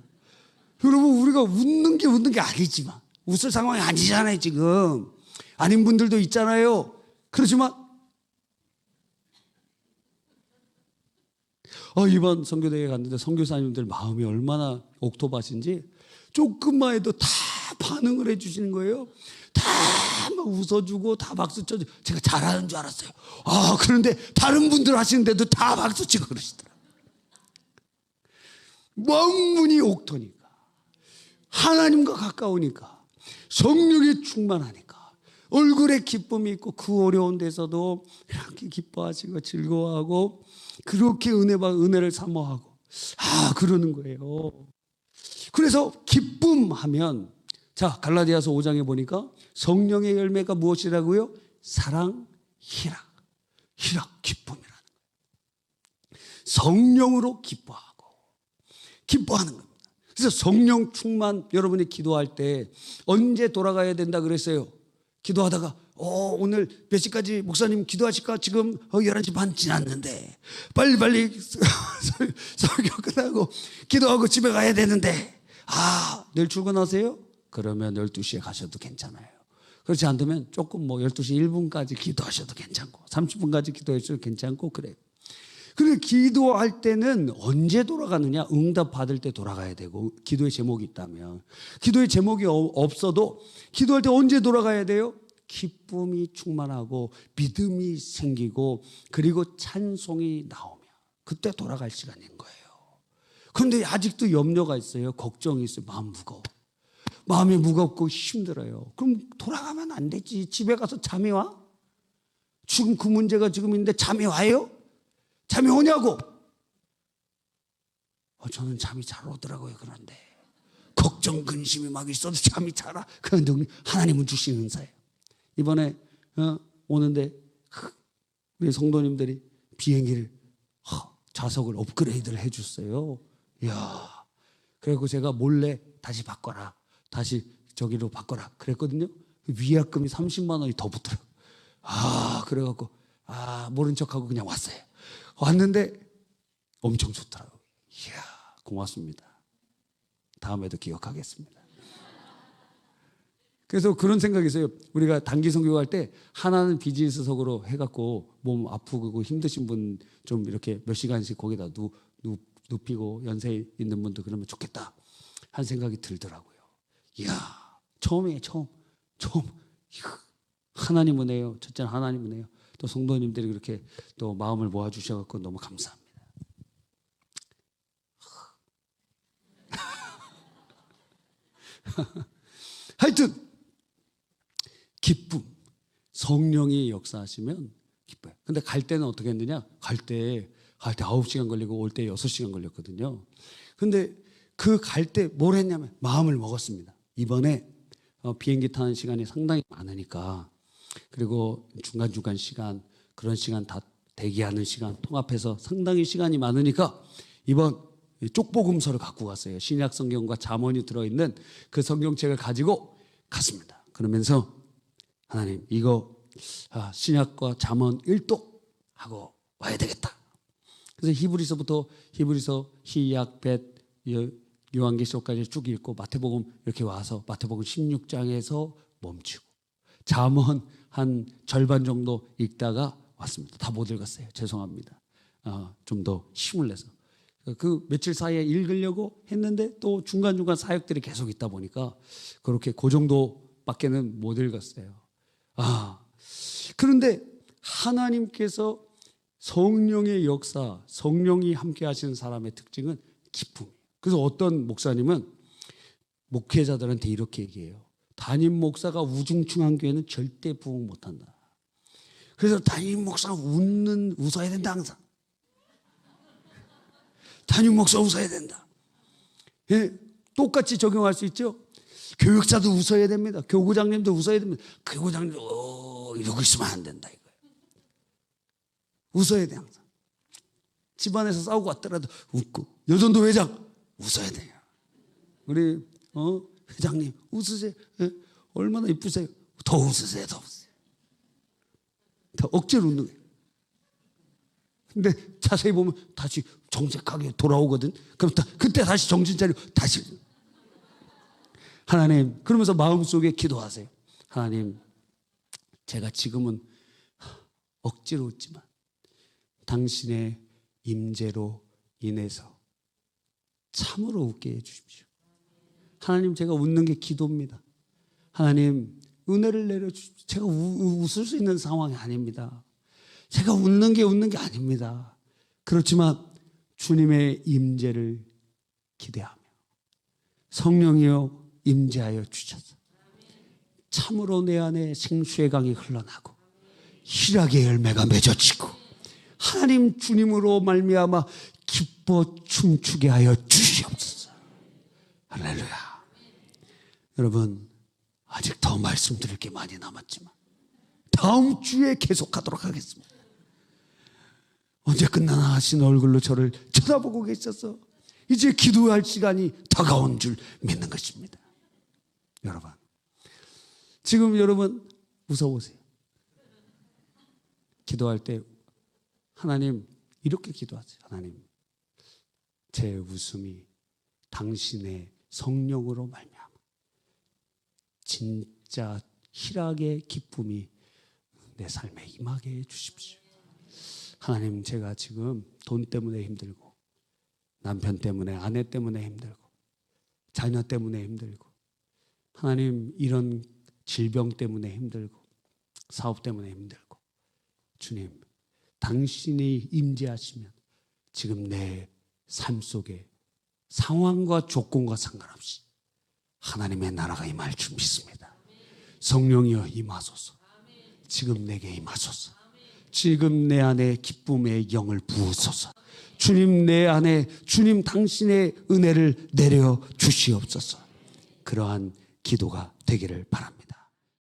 여러분, 우리가 웃는 게 아니지만 웃을 상황이 아니잖아요, 지금. 아닌 분들도 있잖아요. 그렇지만 이번 선교대회 갔는데 선교사님들 마음이 얼마나 옥토밭인지 조금만 해도 다 반응을 해주시는 거예요. 다 막 웃어주고 다 박수 쳐주고. 제가 잘하는 줄 알았어요. 그런데 다른 분들 하시는데도 다 박수 치고 그러시더라고요. 영문이 옥토니까, 하나님과 가까우니까, 성령이 충만하니까 얼굴에 기쁨이 있고 그 어려운 데서도 이렇게 기뻐하시고 즐거워하고 그렇게 은혜를 사모하고 그러는 거예요. 그래서 기쁨하면, 자, 갈라디아서 5장에 보니까 성령의 열매가 무엇이라고요? 사랑, 희락, 기쁨이라는 거예요. 성령으로 기뻐하는 겁니다. 그래서 성령 충만, 여러분이 기도할 때 언제 돌아가야 된다 그랬어요? 기도하다가 오늘 몇 시까지 목사님 기도하실까? 지금 11시 반 지났는데 빨리빨리 설교 끝나고 기도하고 집에 가야 되는데 내일 출근하세요? 그러면 12시에 가셔도 괜찮아요. 그렇지 않으면 조금 12시 1분까지 기도하셔도 괜찮고 30분까지 기도하셔도 괜찮고 그래요. 그리고 기도할 때는 언제 돌아가느냐? 응답 받을 때 돌아가야 되고, 기도의 제목이 있다면. 기도의 제목이 없어도 기도할 때 언제 돌아가야 돼요? 기쁨이 충만하고 믿음이 생기고 그리고 찬송이 나오면 그때 돌아갈 시간인 거예요. 그런데 아직도 염려가 있어요. 걱정이 있어요. 마음이 무겁고 힘들어요. 그럼 돌아가면 안 되지. 집에 가서 잠이 와? 지금 그 문제가 지금 있는데 잠이 와요? 잠이 오냐고? 저는 잠이 잘 오더라고요. 그런데 걱정 근심이 막 있어도 잠이 잘 와. 그런데 하나님은 주시는 은사예요. 이번에 오는데 우리 성도님들이 비행기를 좌석을 업그레이드를 해줬어요. 이야, 그래서 제가 몰래 다시 바꿔라, 다시 저기로 바꿔라 그랬거든요. 위약금이 30만 원이 더 붙더라고요. 그래갖고 모른 척하고 그냥 왔어요. 왔는데 엄청 좋더라고요. 이야, 고맙습니다. 다음에도 기억하겠습니다. 그래서 그런 생각이 있어요. 우리가 단기 선교할 때 하나는 비즈니스석으로 해갖고 몸 아프고 힘드신 분 좀 이렇게 몇 시간씩 거기다 눕히고 연세 있는 분도 그러면 좋겠다 한 생각이 들더라고요. 이야, 처음 하나님 은혜요. 첫째는 하나님 은혜요. 또 성도님들이 그렇게 또 마음을 모아주셔서 너무 감사합니다. 하여튼 기쁨, 성령이 역사하시면 기뻐요. 근데 갈 때는 어떻게 했느냐? 갈 때 9시간 걸리고 올 때 6시간 걸렸거든요. 근데 그 갈 때 뭘 했냐면 마음을 먹었습니다. 이번에 비행기 타는 시간이 상당히 많으니까, 그리고 중간중간 시간, 그런 시간 다 대기하는 시간 통합해서 상당히 시간이 많으니까 이번 쪽복음서를 갖고 갔어요. 신약 성경과 잠언이 들어있는 그 성경책을 가지고 갔습니다. 그러면서 하나님, 이거 신약과 잠언 1독 하고 와야 되겠다. 그래서 히브리서, 시약, 벳, 요한계시록까지 쭉 읽고 마태복음 이렇게 와서 마태복음 16장에서 멈추고 잠언 한 절반 정도 읽다가 왔습니다. 다 못 읽었어요. 죄송합니다. 좀 더 힘을 내서 그 며칠 사이에 읽으려고 했는데 또 중간중간 사역들이 계속 있다 보니까 그렇게 그 정도밖에는 못 읽었어요. 그런데 하나님께서 성령의 역사, 성령이 함께 하시는 사람의 특징은 기쁨이에요. 그래서 어떤 목사님은 목회자들한테 이렇게 얘기해요. 담임 목사가 우중충한 교회는 절대 부흥 못한다. 그래서 담임 목사가 웃어야 된다. 항상 담임 목사 웃어야 된다. 예, 똑같이 적용할 수 있죠. 교육자도 웃어야 됩니다. 교구장님도 웃어야 됩니다. 교구장님도 이러고 있으면 안 된다 이거예요. 웃어야 돼. 항상 집안에서 싸우고 왔더라도 웃고, 여전도 회장 웃어야 돼요. 우리 회장님 웃으세요. 예? 얼마나 이쁘세요. 더 웃으세요. 더 억지로 웃는 거예요. 근데 자세히 보면 다시 정색하게 돌아오거든. 그럼 그때 다시 정신 차리고 다시 하나님, 그러면서 마음속에 기도하세요. 하나님, 제가 지금은 억지로 웃지만 당신의 임재로 인해서 참으로 웃게 해주십시오. 하나님, 제가 웃는 게 기도입니다. 하나님, 은혜를 내려주십시오. 제가 웃을 수 있는 상황이 아닙니다. 제가 웃는 게 아닙니다. 그렇지만 주님의 임재를 기대하며 성령이여 임재하여 주셔서 참으로 내 안에 생수의 강이 흘러나고 희락의 열매가 맺어지고 하나님 주님으로 말미암아 기뻐 춤추게 하여 주시옵소서. 할렐루야. 여러분, 아직 더 말씀드릴 게 많이 남았지만 다음 주에 계속하도록 하겠습니다. 언제 끝나나 하신 얼굴로 저를 쳐다보고 계셔서 이제 기도할 시간이 다가온 줄 믿는 것입니다. 여러분, 지금 여러분 웃어보세요. 기도할 때 하나님 이렇게 기도하세요. 하나님, 제 웃음이 당신의 성령으로 말미암아 진짜 희락의 기쁨이 내 삶에 임하게 해 주십시오. 하나님, 제가 지금 돈 때문에 힘들고 남편 때문에, 아내 때문에 힘들고 자녀 때문에 힘들고, 하나님 이런 질병 때문에 힘들고 사업 때문에 힘들고, 주님 당신이 임재하시면 지금 내 삶 속에 상황과 조건과 상관없이 하나님의 나라가 임할 줄 믿습니다. 성령이여 임하소서. 지금 내게 임하소서. 지금 내 안에 기쁨의 영을 부으소서. 주님, 내 안에 주님 당신의 은혜를 내려 주시옵소서. 그러한 기도가 되기를 바랍니다.